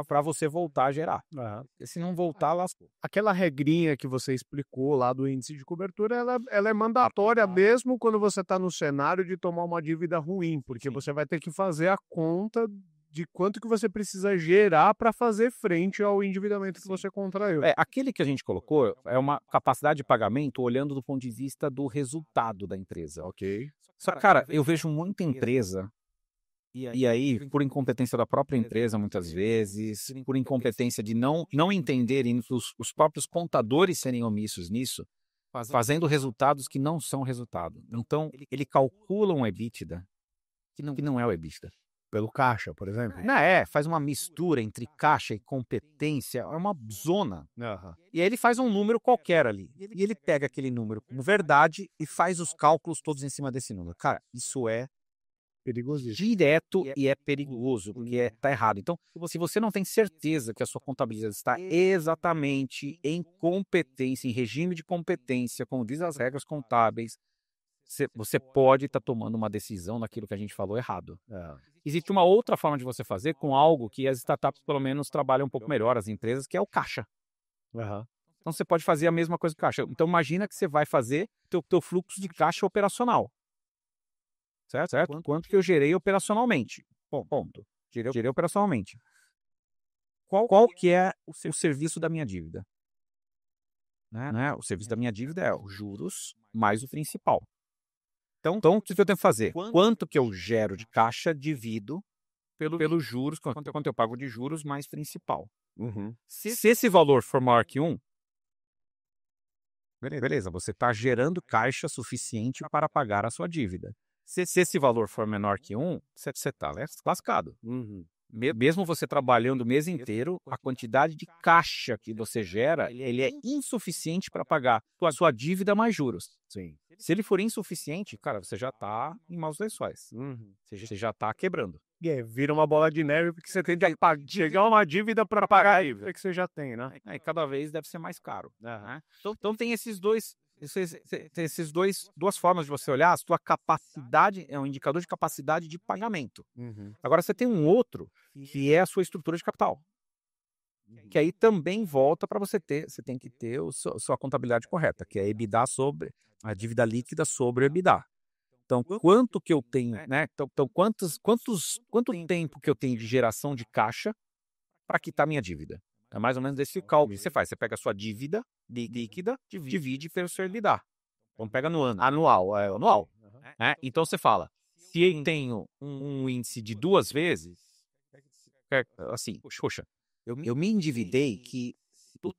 B: para você voltar a gerar. Porque se não voltar, lascou.
A: Aquela regrinha que você explicou lá do índice de cobertura, ela é mandatória mesmo quando você está no cenário de tomar uma dívida ruim, porque você vai ter que fazer a conta de quanto que você precisa gerar para fazer frente ao endividamento que você contraiu.
B: Aquele que a gente colocou é uma capacidade de pagamento olhando do ponto de vista do resultado da empresa.
A: Ok.
B: Só que, cara, eu vejo muita empresa, e aí, por incompetência da própria empresa, muitas vezes, por incompetência de não entenderem os próprios contadores serem omissos nisso, fazendo resultados que não são resultado. Então, ele calcula um EBITDA que não é o EBITDA.
A: Pelo caixa, por exemplo?
B: Faz uma mistura entre caixa e competência, é uma zona.
A: Aham.
B: E aí ele faz um número qualquer ali. E ele pega aquele número como verdade e faz os cálculos todos em cima desse número. Cara, isso é
A: Perigosíssimo.
B: direto e é perigoso, porque tá errado. Então, se você não tem certeza que a sua contabilidade está exatamente em competência, em regime de competência, como diz as regras contábeis, você pode estar tomando uma decisão naquilo que a gente falou errado. Existe uma outra forma de você fazer com algo que as startups, pelo menos, trabalham um pouco melhor, as empresas, que é o caixa.
A: Aham.
B: Então, você pode fazer a mesma coisa com o caixa. Então, imagina que você vai fazer teu fluxo de caixa operacional. Certo? Quanto que eu gerei operacionalmente? Bom, ponto. Gerei operacionalmente. Qual que é o serviço da minha dívida? Né? O serviço da minha dívida é os juros mais o principal. Então, o que eu tenho que fazer? Quanto que eu gero de caixa, divido pelos juros, quanto eu pago de juros mais principal.
A: Uhum.
B: Se esse valor for maior que 1, beleza, você está gerando caixa suficiente para pagar a sua dívida. Se esse valor for menor que 1, você está lascado.
A: Uhum.
B: Mesmo você trabalhando o mês inteiro, a quantidade de caixa que você gera, ele é insuficiente para pagar a sua dívida mais juros.
A: Sim.
B: Se ele for insuficiente, cara, você já está em maus lençóis.
A: Uhum.
B: Você já está quebrando.
A: Vira uma bola de neve porque você tem que chegar uma dívida para pagar a dívida que você já tem, né?
B: E cada vez deve ser mais caro. Né? Então tem duas formas de você olhar. A sua capacidade é um indicador de capacidade de pagamento.
A: Uhum.
B: Agora você tem um outro que é a sua estrutura de capital. Que aí também volta para você tem que ter a sua contabilidade correta, que é EBITDA sobre a dívida líquida sobre o EBITDA. Então, quanto que eu tenho, né? Então quanto tempo que eu tenho de geração de caixa para quitar minha dívida? É mais ou menos esse cálculo que você faz. Você pega a sua dívida líquida, divide pelo seu EBITDA. Então, pega no ano. Anual. Né? Então, você fala, se eu tenho um índice de 2 vezes, assim, poxa, eu me endividei que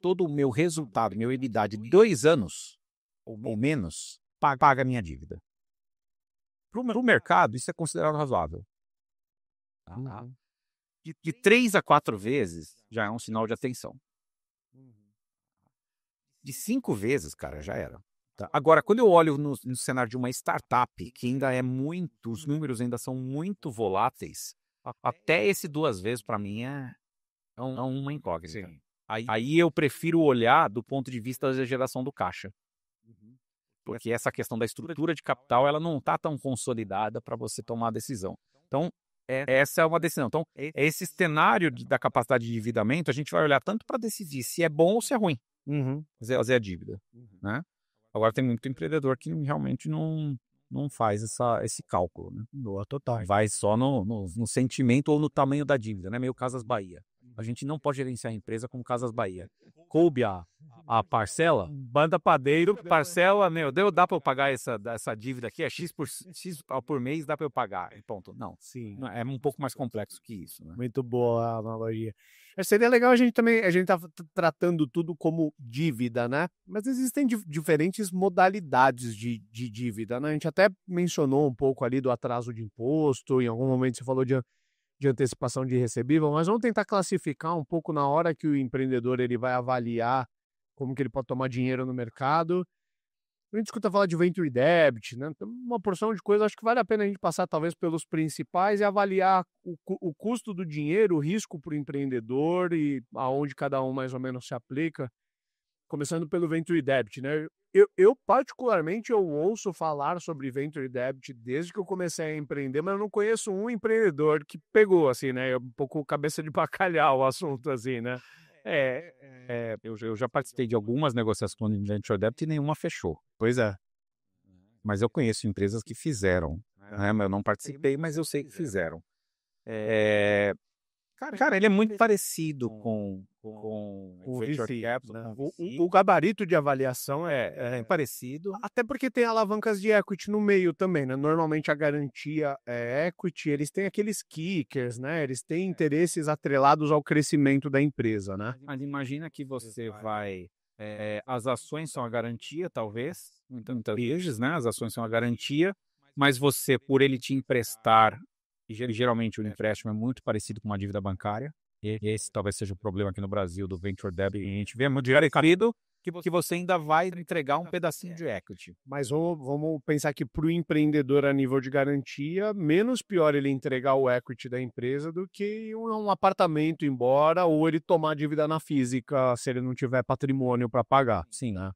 B: todo o meu resultado, meu EBITDA de 2 anos ou menos, paga a minha dívida. Para o mercado, isso é considerado razoável.
A: Uhum.
B: De 3 a 4 vezes já é um sinal de atenção. De 5 vezes, cara, já era. Tá? Agora, quando eu olho no cenário de uma startup, que ainda é muito, os números ainda são muito voláteis, até esse 2 vezes, para mim, é uma incógnita. Aí eu prefiro olhar do ponto de vista da geração do caixa. Porque essa questão da estrutura de capital, ela não está tão consolidada para você tomar a decisão. Então, essa é uma decisão. Então, esse cenário da capacidade de endividamento, a gente vai olhar tanto para decidir se é bom ou se é ruim fazer a dívida. Né? Agora, tem muito empreendedor que realmente não faz esse cálculo. Né?
A: Boa, total.
B: Vai só no sentimento ou no tamanho da dívida, né? Meio Casas Bahia. A gente não pode gerenciar a empresa como Casas Bahia. Coube a parcela, banda padeiro, parcela, dá para eu pagar essa dívida aqui, é X por mês, dá para eu pagar. Ponto. Não.
A: Sim.
B: É um pouco mais complexo que isso. Né?
A: Muito boa a analogia. Seria legal a gente tá tratando tudo como dívida, né? Mas existem diferentes modalidades de dívida, né? A gente até mencionou um pouco ali do atraso de imposto, em algum momento você falou de antecipação de recebível, mas vamos tentar classificar um pouco na hora que o empreendedor ele vai avaliar como que ele pode tomar dinheiro no mercado. A gente escuta falar de venture debt, né? Então, uma porção de coisas, acho que vale a pena a gente passar talvez pelos principais e avaliar o custo do dinheiro, o risco para o empreendedor e aonde cada um mais ou menos se aplica. começando pelo Venture Debt, né? Eu particularmente, eu ouço falar sobre Venture Debt desde que eu comecei a empreender, mas eu não conheço um empreendedor que pegou, assim, né? É um pouco cabeça de bacalhau o assunto, assim, né?
B: Eu já participei de algumas negociações de venture debt e nenhuma fechou.
A: Pois é.
B: Mas eu conheço empresas que fizeram, né? Mas eu não participei, mas eu sei que fizeram. Cara, ele é muito parecido com
A: O
B: venture
A: VC,
B: capital,
A: né?
B: com VC.
A: O gabarito de avaliação
B: É parecido.
A: até porque tem alavancas de equity no meio também, né? Normalmente a garantia é equity, eles têm aqueles kickers, né? Eles têm interesses atrelados ao crescimento da empresa, né?
B: Mas imagina que você vai. As ações são a garantia, talvez. Então, vezes, né? As ações são a garantia, mas você, por ele te emprestar, e geralmente o empréstimo é muito parecido com uma dívida bancária. E esse talvez seja o problema aqui no Brasil do venture debt. A gente vê muito dinheiro querido que você ainda vai entregar um pedacinho de equity.
A: Mas vamos pensar que para o empreendedor a nível de garantia, menos pior ele entregar o equity da empresa do que um apartamento embora ou ele tomar dívida na física se ele não tiver patrimônio para pagar.
B: Sim, né?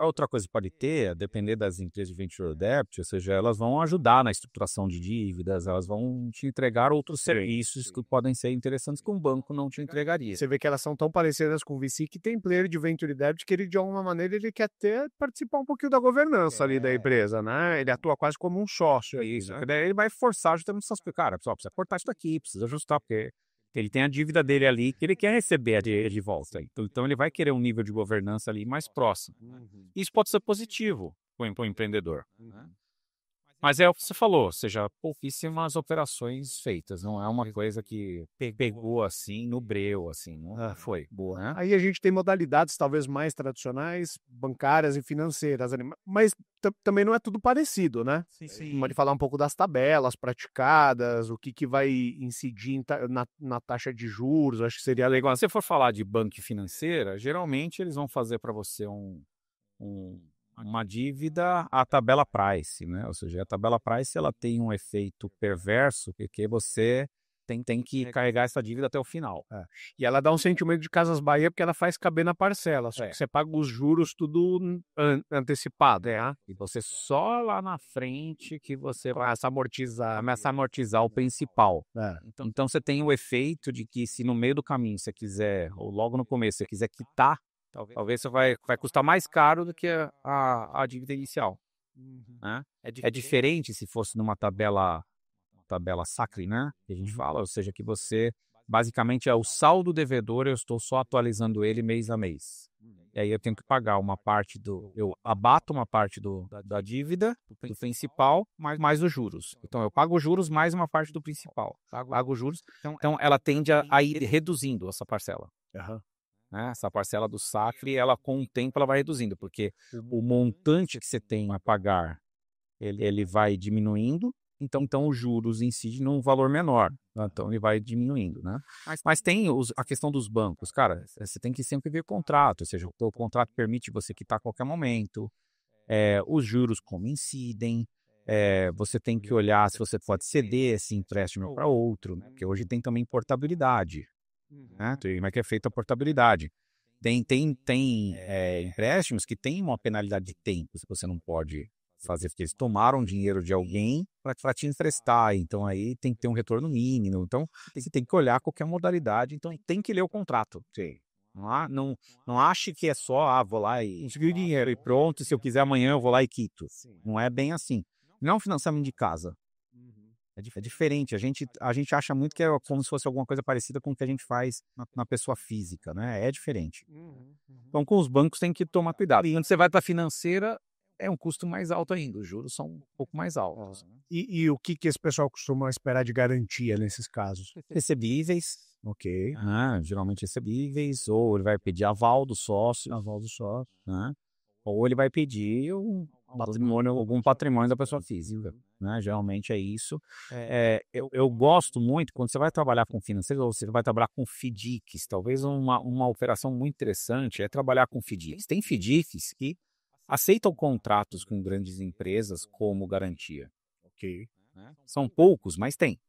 B: Outra coisa que pode ter, a depender das empresas de venture debt, ou seja, elas vão ajudar na estruturação de dívidas, elas vão te entregar outros serviços que podem ser interessantes que um banco não te entregaria.
A: Você vê que elas são tão parecidas com o VC que tem player de venture debt que ele, de alguma maneira, ele quer participar um pouquinho da governança ali da empresa, né? Ele atua quase como um sócio.
B: Isso, daí ele vai forçar justamente essas coisas. Cara, pessoal, precisa cortar isso daqui, precisa ajustar, porque ele tem a dívida dele ali que ele quer receber de volta. Então ele vai querer um nível de governança ali mais próximo. Isso pode ser positivo para o empreendedor. Mas é o que você falou, ou seja, pouquíssimas operações feitas. Não é uma coisa que pegou assim no breu, assim. Não foi boa, né?
A: Aí a gente tem modalidades talvez mais tradicionais, bancárias e financeiras, mas também não é tudo parecido, né?
B: Sim.
A: Pode falar um pouco das tabelas praticadas, o que vai incidir na taxa de juros, acho que seria legal.
B: Se você for falar de banco financeira, geralmente eles vão fazer para você uma dívida à tabela price, né? Ou seja, a tabela price ela tem um efeito perverso porque você tem que carregar essa dívida até o final.
A: E ela dá um sentimento de Casas Bahia porque ela faz caber na parcela, só que você paga os juros tudo antecipado,
B: E você só lá na frente que você
A: começa a amortizar
B: o principal.
A: Então
B: você tem o efeito de que se no meio do caminho você quiser, ou logo no começo você quiser quitar, talvez você vai custar mais caro do que a dívida inicial. Né? É diferente se fosse numa tabela SACRE, né? Que a gente fala, ou seja, que você basicamente é o saldo devedor, eu estou só atualizando ele mês a mês. E aí eu tenho que pagar uma parte eu abato uma parte da dívida, do principal, mais os juros. Então eu pago os juros mais uma parte do principal. Pago os juros. Então ela tende a ir reduzindo essa parcela. Né? Essa parcela do SACRE, ela com o tempo ela vai reduzindo, porque o montante que você tem a pagar, ele vai diminuindo, então os juros incidem num valor menor, então ele vai diminuindo, né? Mas tem a questão dos bancos, cara, você tem que sempre ver contrato, ou seja, o contrato permite você quitar a qualquer momento, os juros como incidem, você tem que olhar se você pode ceder esse empréstimo para outro, né? Porque hoje tem também portabilidade. Né? Como é que é feita a portabilidade? Tem empréstimos que tem uma penalidade de tempo, se você não pode fazer, porque eles tomaram dinheiro de alguém para te emprestar, então aí tem que ter um retorno mínimo, então você tem que olhar qualquer modalidade, então tem que ler o contrato. Sim. Não ache que é só, vou lá e consegui dinheiro e pronto, se eu quiser amanhã eu vou lá e quito. Não é bem assim. Não é um financiamento de casa. É diferente. A gente acha muito que é como se fosse alguma coisa parecida com o que a gente faz na pessoa física, né? É diferente. Então, com os bancos tem que tomar cuidado. E quando você vai para a financeira, é um custo mais alto ainda. Os juros são um pouco mais altos.
A: E o que esse pessoal costuma esperar de garantia nesses casos?
B: Recebíveis.
A: Ok.
B: Geralmente recebíveis, ou ele vai pedir aval do sócio, né? Ou ele vai pedir algum patrimônio da pessoa física, né? Geralmente é isso. Eu gosto muito, quando você vai trabalhar com financeiro, ou você vai trabalhar com FDICs, talvez uma operação muito interessante é trabalhar com FDICs. Tem FDICs que aceitam contratos com grandes empresas como garantia.
A: Ok.
B: São poucos, mas tem.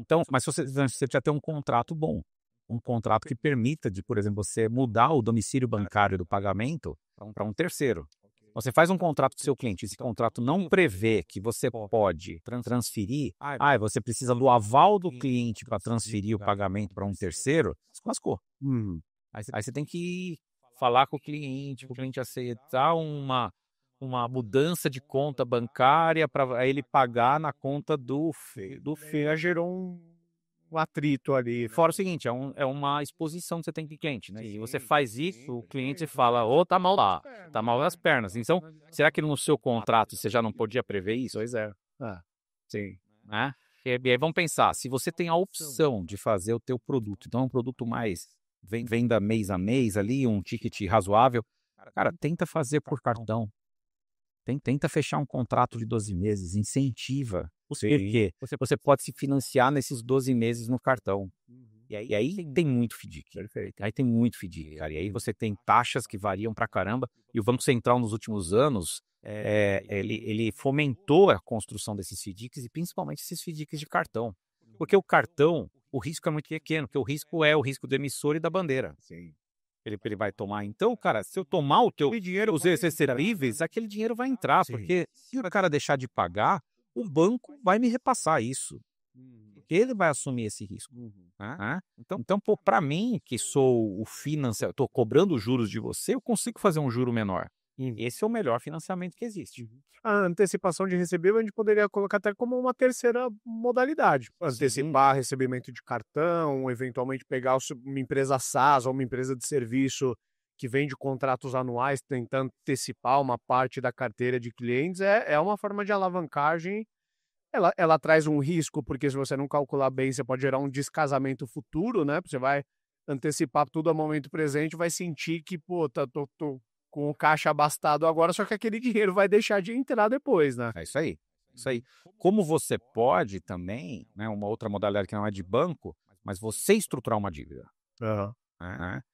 B: Então, mas você precisa ter um contrato bom. um contrato que permita de, por exemplo, você mudar o domicílio bancário do pagamento para um terceiro. Você faz um contrato com o seu cliente, esse contrato não prevê que você pode transferir, você precisa do aval do cliente para transferir o pagamento para um terceiro, se lascou. Aí você tem que falar com o cliente aceitar uma mudança de conta bancária para ele pagar na conta do
A: Já gerou um atrito ali.
B: Fora o seguinte, é uma exposição que você tem com o cliente, né? E você faz isso, o cliente fala, tá mal lá, tá mal das pernas. Então, será que no seu contrato você já não podia prever isso?
A: Pois é. Sim.
B: Né? E aí vamos pensar, se você tem a opção de fazer o teu produto, então é um produto mais venda mês a mês ali, um ticket razoável, cara, tenta fazer por cartão. Tenta fechar um contrato de 12 meses, incentiva. Por quê? Você pode se financiar nesses 12 meses no cartão. E aí tem muito FDIC.
A: Perfeito.
B: Aí tem muito FDIC, cara. E aí você tem taxas que variam pra caramba. E o Banco Central, nos últimos anos, ele fomentou a construção desses FDICs e principalmente esses FDICs de cartão. Porque o cartão, o risco é muito pequeno, porque o risco é o risco do emissor e da bandeira.
A: Sim.
B: Ele vai tomar. Então, cara, se eu tomar o teu dinheiro, os recebíveis, aquele dinheiro vai entrar. Porque se o cara deixar de pagar, o banco vai me repassar isso. Ele vai assumir esse risco. Né? Então, para mim, que sou o financiador, estou cobrando juros de você, eu consigo fazer um juro menor. Esse é o melhor financiamento que existe.
A: A antecipação de recebível a gente poderia colocar até como uma terceira modalidade. Antecipar recebimento de cartão, eventualmente pegar uma empresa SaaS ou uma empresa de serviço que vende contratos anuais, tentando antecipar uma parte da carteira de clientes, é uma forma de alavancagem. Ela traz um risco, porque se você não calcular bem, você pode gerar um descasamento futuro, né? Você vai antecipar tudo a momento presente, vai sentir que, tô com o caixa abastado agora, só que aquele dinheiro vai deixar de entrar depois, né?
B: É isso aí. Como você pode também, né, uma outra modalidade que não é de banco, mas você estruturar uma dívida.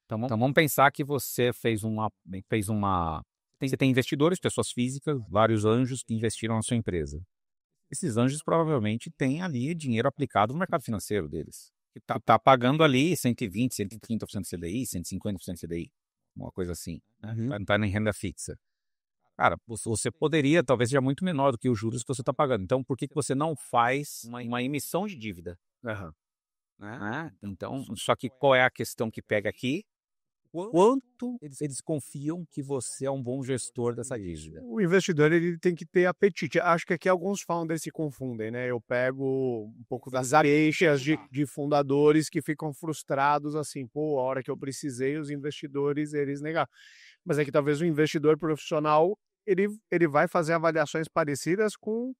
B: Então vamos pensar que você você tem investidores, pessoas físicas, vários anjos que investiram na sua empresa. Esses anjos provavelmente têm ali dinheiro aplicado no mercado financeiro deles. Que tá pagando ali 120, 130% CDI, 150% CDI. Uma coisa assim. Não está em renda fixa. Cara, você poderia, talvez seja muito menor do que os juros que você está pagando. Então, por que você não faz uma emissão de dívida? Né? Então, só que qual é a questão que pega aqui? Quanto eles confiam que você é um bom gestor dessa dívida?
A: O investidor ele tem que ter apetite. Acho que aqui alguns founders se confundem, né? Eu pego um pouco das queixas de fundadores que ficam frustrados assim, a hora que eu precisei, os investidores, eles negaram. Mas é que talvez o investidor profissional, ele vai fazer avaliações parecidas com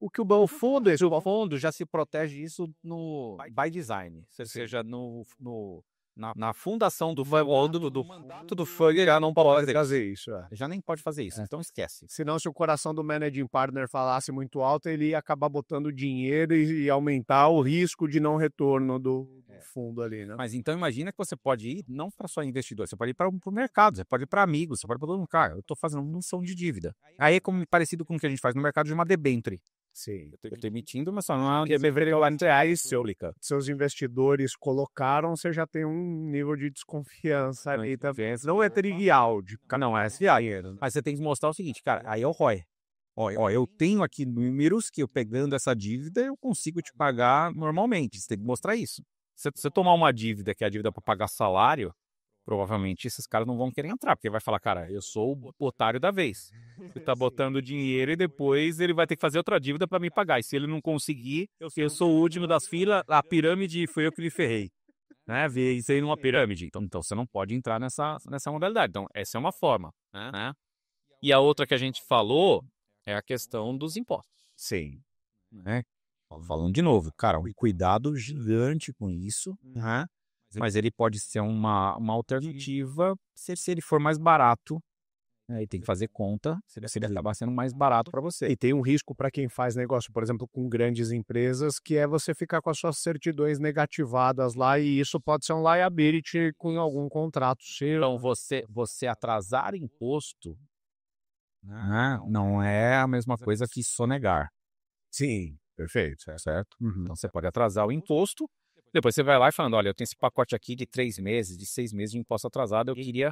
A: o que o
B: fundo já se protege isso no by design, ou seja, na fundação do fundo, do mandato do fundo, já não pode
A: fazer isso.
B: Já nem pode fazer isso, então esquece.
A: Senão, se o coração do managing partner falasse muito alto, ele ia acabar botando dinheiro e aumentar o risco de não retorno do fundo ali, né?
B: Mas então imagina que você pode ir não para só investidor, você pode ir para o mercado, você pode ir para amigos, você pode ir para todo mundo. Cara, eu estou fazendo uma emissão de dívida. Aí é parecido com o que a gente faz no mercado de uma debênture.
A: Sim.
B: Eu estou emitindo, mas só não é
A: seus investidores colocaram, você já tem um nível de desconfiança ali também. Não é trivial, não é dinheiro.
B: Mas você tem que mostrar o seguinte, cara, aí é o ROI. Ó, eu tenho aqui números que eu pegando essa dívida, eu consigo te pagar normalmente. Você tem que mostrar isso. Se você tomar uma dívida, que é a dívida para pagar salário, provavelmente esses caras não vão querer entrar, porque vai falar, cara, eu sou o otário da vez. Você tá botando dinheiro e depois ele vai ter que fazer outra dívida para me pagar. E se ele não conseguir, eu sou o último das filas, a pirâmide foi eu que me ferrei. Né? Vê isso aí numa pirâmide. Então você não pode entrar nessa modalidade. Então, essa é uma forma. Né? E a outra que a gente falou é a questão dos impostos.
A: Sim.
B: Né? Falando de novo, cara, um cuidado gigante com isso, né? Mas ele pode ser uma alternativa se ele for mais barato. Aí tem que fazer conta se ele acabar sendo mais barato para você.
A: E tem um risco para quem faz negócio, por exemplo, com grandes empresas, que é você ficar com as suas certidões negativadas lá, e isso pode ser um liability com algum contrato seu.
B: Então, você atrasar imposto, né, não é a mesma coisa que sonegar.
A: Sim, perfeito, certo.
B: Então, você pode atrasar o imposto, Depois você vai lá e falando, olha, eu tenho esse pacote aqui de 3 meses, de 6 meses de imposto atrasado, eu queria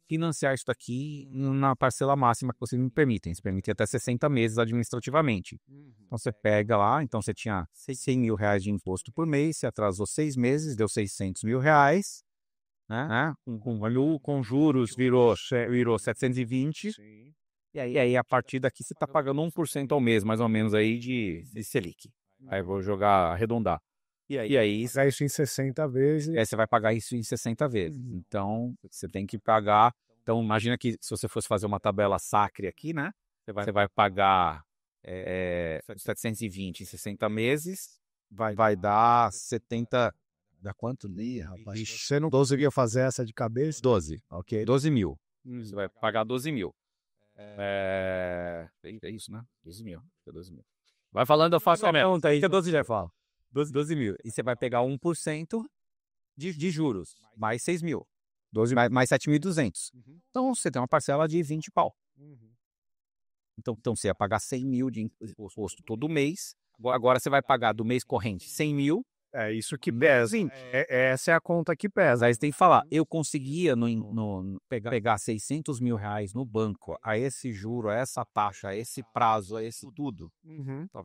B: financiar isso daqui na parcela máxima que vocês me permitem. Eles permitem até 60 meses administrativamente. Então você pega lá, então você tinha 100 mil reais de imposto por mês, você atrasou 6 meses, deu 600 mil reais, né? Com juros virou 720. E aí, a partir daqui, você está pagando 1% ao mês, mais ou menos, aí de Selic. Aí eu vou arredondar. E aí,
A: Pagar isso em 60 vezes.
B: você vai pagar isso em 60 vezes. Então, você tem que pagar. Então, imagina que se você fosse fazer uma tabela Sacre aqui, né? Você vai pagar 720 em 60 meses, vai dar 70. Dá quanto ali, rapaz?
A: Você não conseguia fazer essa de cabeça?
B: 12. Ok. 12 mil. Você vai pagar 12 mil. É isso, né? 12 mil. 12 mil. Vai falando, eu faço a conta aí. Que 12 já falo. 12 mil. E você vai pegar 1% de juros, mais 6 mil. 12, mais 7.200. Então, você tem uma parcela de 20 pau. Então, você ia pagar 100 mil de imposto todo mês. Agora você vai pagar do mês corrente 100 mil.
A: É isso que pesa. Essa é a conta que pesa.
B: Aí você tem que falar, eu conseguia pegar 600 mil reais no banco, a esse juro, a essa taxa, a esse prazo, a esse tudo?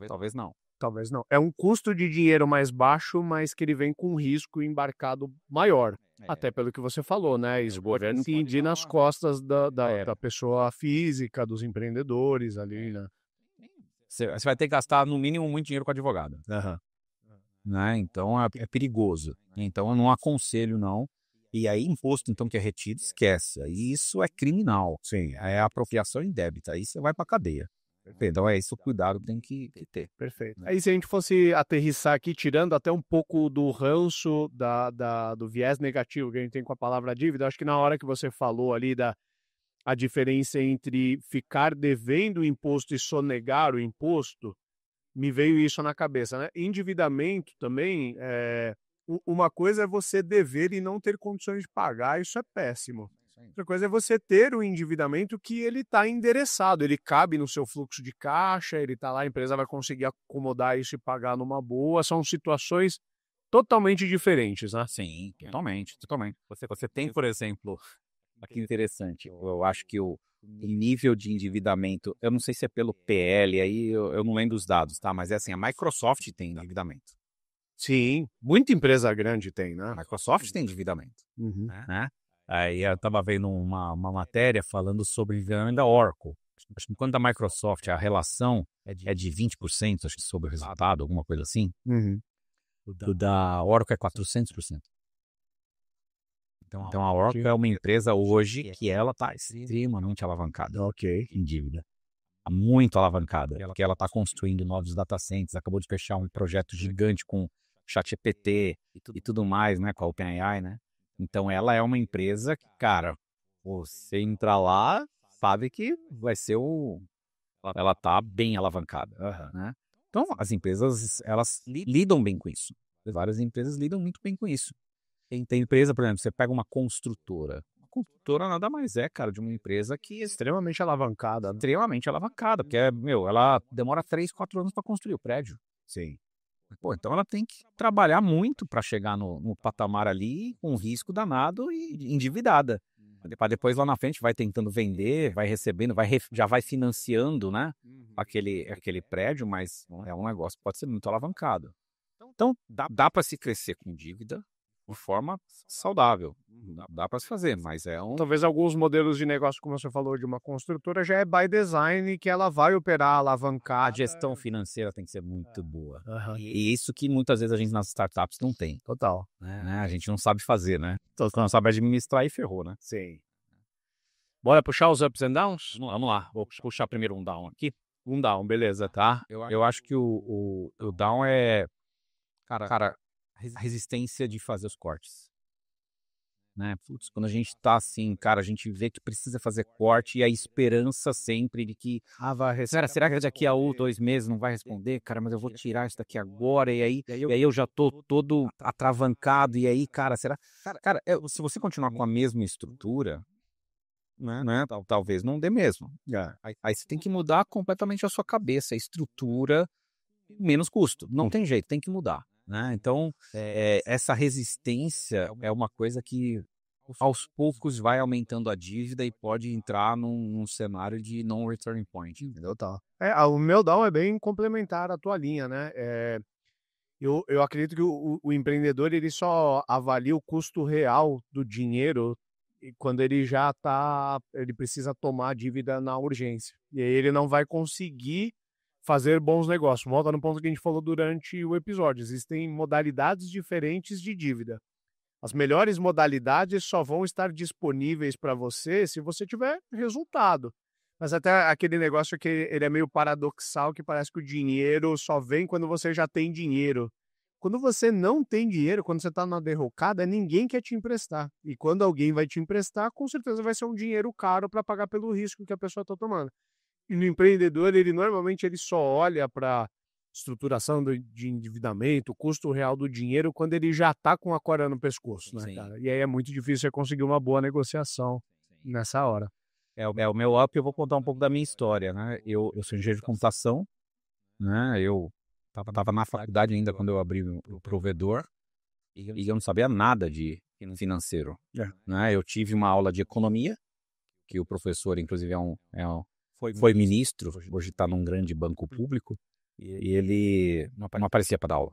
B: Talvez não.
A: Talvez não. É um custo de dinheiro mais baixo, mas que ele vem com um risco embarcado maior. Até pelo que você falou, né? Isso pode incidir nas costas da pessoa física, dos empreendedores ali, né?
B: Você vai ter que gastar, no mínimo, muito dinheiro com advogado. Né? Então, é perigoso. Então, eu não aconselho, não. E aí, imposto, então, que é retido, esquece. Aí, isso é criminal.
A: Sim.
B: É apropriação indébita. Aí, você vai para cadeia. Então, é isso o cuidado que tem que ter.
A: Perfeito. Aí, se a gente fosse aterrissar aqui, tirando até um pouco do ranço do viés negativo que a gente tem com a palavra dívida, acho que na hora que você falou ali a diferença entre ficar devendo o imposto e sonegar o imposto, me veio isso na cabeça, né? Endividamento também, uma coisa é você dever e não ter condições de pagar, isso é péssimo. Outra coisa é você ter o endividamento que ele está endereçado, ele cabe no seu fluxo de caixa, ele está lá, a empresa vai conseguir acomodar isso e pagar numa boa, são situações totalmente diferentes, né?
B: Sim, totalmente. Você tem, por exemplo, aqui interessante, eu acho que o nível de endividamento, eu não sei se é pelo PL, aí eu não lembro os dados, tá? Mas é assim, a Microsoft tem endividamento.
A: Sim, muita empresa grande tem, né?
B: A Microsoft tem endividamento, né? Aí eu estava vendo uma matéria falando sobre o endividamento da Oracle. Acho que quando da Microsoft a relação é de 20%, acho que sobre o resultado, alguma coisa assim. O da Oracle é 400%. Então a Oracle é uma empresa hoje que ela está extremamente alavancada em dívida. Muito alavancada. Porque ela está construindo novos data centers, acabou de fechar um projeto gigante com ChatGPT e tudo mais, né, com a OpenAI, né? Então ela é uma empresa que, cara, você entrar lá, sabe que vai ser ela tá bem alavancada, né? Então as empresas, elas lidam bem com isso. Várias empresas lidam muito bem com isso. Tem empresa, por exemplo, você pega uma construtora. Uma construtora nada mais é, cara, de uma empresa que é
A: Extremamente alavancada.
B: extremamente alavancada, porque, ela demora 3, 4 anos para construir o prédio.
A: Sim.
B: Pô, então ela tem que trabalhar muito para chegar no patamar ali com risco danado e endividada. Para depois lá na frente vai tentando vender, vai recebendo, já vai financiando, né, aquele prédio, mas é um negócio que pode ser muito alavancado. Então dá para se crescer com dívida de forma saudável. Dá para se fazer, mas
A: Talvez alguns modelos de negócio, como você falou, de uma construtora, já é by design, que ela vai operar alavancada.
B: A gestão financeira tem que ser muito boa. E isso que muitas vezes a gente nas startups não tem.
A: Total.
B: Né? A gente não sabe fazer, né? Quando não sabe administrar e ferrou, né?
A: Sim. Bora puxar os ups and downs?
B: Vamos lá. Vou puxar primeiro um down aqui.
A: Um down, beleza, tá?
B: Eu acho que o down é, cara, a resistência de fazer os cortes. Né? Putz, quando a gente tá assim, cara, a gente vê que precisa fazer corte e a esperança sempre de que, será que daqui a 2 meses não vai responder? Cara, mas eu vou tirar isso daqui agora e aí eu já tô todo atravancado e aí, cara, será? Cara, se você continuar com a mesma estrutura, né, talvez não dê mesmo. Aí você tem que mudar completamente a sua cabeça, a estrutura, menos custo. Não tem jeito, tem que mudar. né? Então, essa resistência é uma coisa que aos poucos vai aumentando a dívida e pode entrar num cenário de non-return point, entendeu?
A: Tá. O meu down é bem complementar à tua linha, né? Eu acredito que o empreendedor ele só avalia o custo real do dinheiro quando ele precisa tomar a dívida na urgência. E aí ele não vai conseguir fazer bons negócios. Volta no ponto que a gente falou durante o episódio. Existem modalidades diferentes de dívida. As melhores modalidades só vão estar disponíveis para você se você tiver resultado. Mas até aquele negócio que ele é meio paradoxal, que parece que o dinheiro só vem quando você já tem dinheiro. Quando você não tem dinheiro, quando você está na derrocada, ninguém quer te emprestar. E quando alguém vai te emprestar, com certeza vai ser um dinheiro caro para pagar pelo risco que a pessoa está tomando. E no empreendedor, normalmente ele só olha para estruturação de endividamento, o custo real do dinheiro, quando ele já está com a corda no pescoço, né, cara? E aí é muito difícil você conseguir uma boa negociação nessa hora.
B: O meu up, eu vou contar um pouco da minha história, né? Eu sou engenheiro de computação, né? Eu tava na faculdade ainda quando eu abri o provedor e eu não sabia nada de financeiro, né? Eu tive uma aula de economia, que o professor, inclusive, foi ministro, hoje está num grande banco público, e ele não aparecia para dar aula.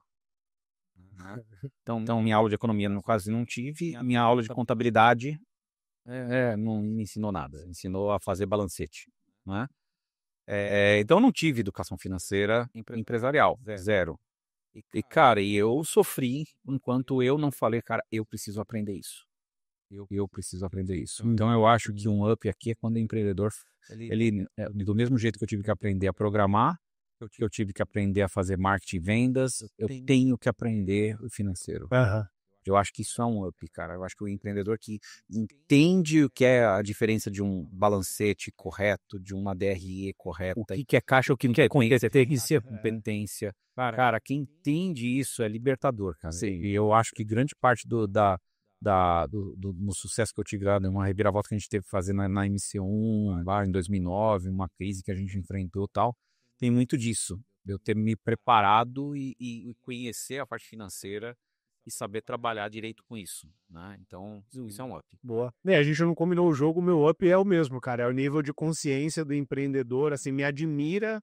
B: Então, minha aula de economia quase não tive, a minha aula de contabilidade não me ensinou nada, ensinou a fazer balancete, né? Então, eu não tive educação financeira empresarial, zero. E, cara, eu sofri enquanto eu não falei, cara, eu preciso aprender isso. Eu preciso aprender isso. Então, eu acho que um up aqui é quando o empreendedor, ele do mesmo jeito que eu tive que aprender a programar, eu tive que aprender a fazer marketing e vendas, eu tenho que aprender o financeiro. Eu acho que isso é um up, cara. Eu acho que o empreendedor que entende o que é a diferença de um balancete correto, de uma DRE correta. O que é caixa, o que não é competência. Cara, quem entende isso é libertador, cara. Sim. E eu acho que grande parte do sucesso que eu tive lá, uma reviravolta que a gente teve que fazer na MC1, lá em 2009, uma crise que a gente enfrentou e tal, tem muito disso. Eu ter me preparado e conhecer a parte financeira e saber trabalhar direito com isso, né? Então, isso é um up.
A: Boa. A gente não combinou o jogo, o meu up é o mesmo, cara. É o nível de consciência do empreendedor. Assim, me admira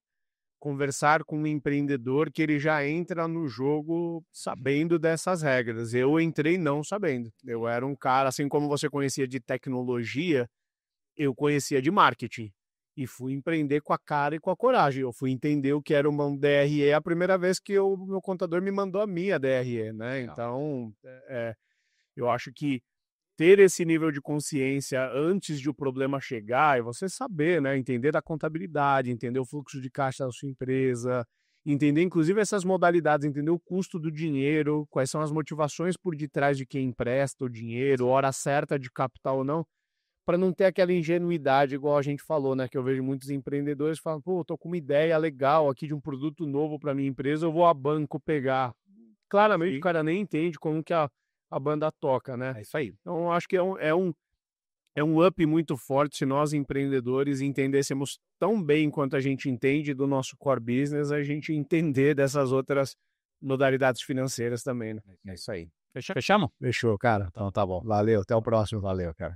A: conversar com um empreendedor que ele já entra no jogo sabendo dessas regras. Eu entrei não sabendo. Eu era um cara, assim como você conhecia de tecnologia, eu conhecia de marketing. E fui empreender com a cara e com a coragem. Eu fui entender o que era uma DRE a primeira vez que o meu contador me mandou a minha DRE, né? Então, eu acho que ter esse nível de consciência antes de o problema chegar e você saber, né? Entender da contabilidade, entender o fluxo de caixa da sua empresa, entender inclusive essas modalidades, entender o custo do dinheiro, quais são as motivações por detrás de quem empresta o dinheiro, hora certa de capital ou não, para não ter aquela ingenuidade, igual a gente falou, né? Que eu vejo muitos empreendedores falando, pô, tô com uma ideia legal aqui de um produto novo para minha empresa, eu vou a banco pegar. Claramente o cara nem entende como que a banda toca, né?
B: É isso aí.
A: Então, eu acho que é um up muito forte se nós, empreendedores, entendêssemos tão bem quanto a gente entende do nosso core business, a gente entender dessas outras modalidades financeiras também, né?
B: É isso aí. Fechamos?
A: Fechou, cara. Então tá bom. Valeu, até o próximo.
B: Valeu, cara.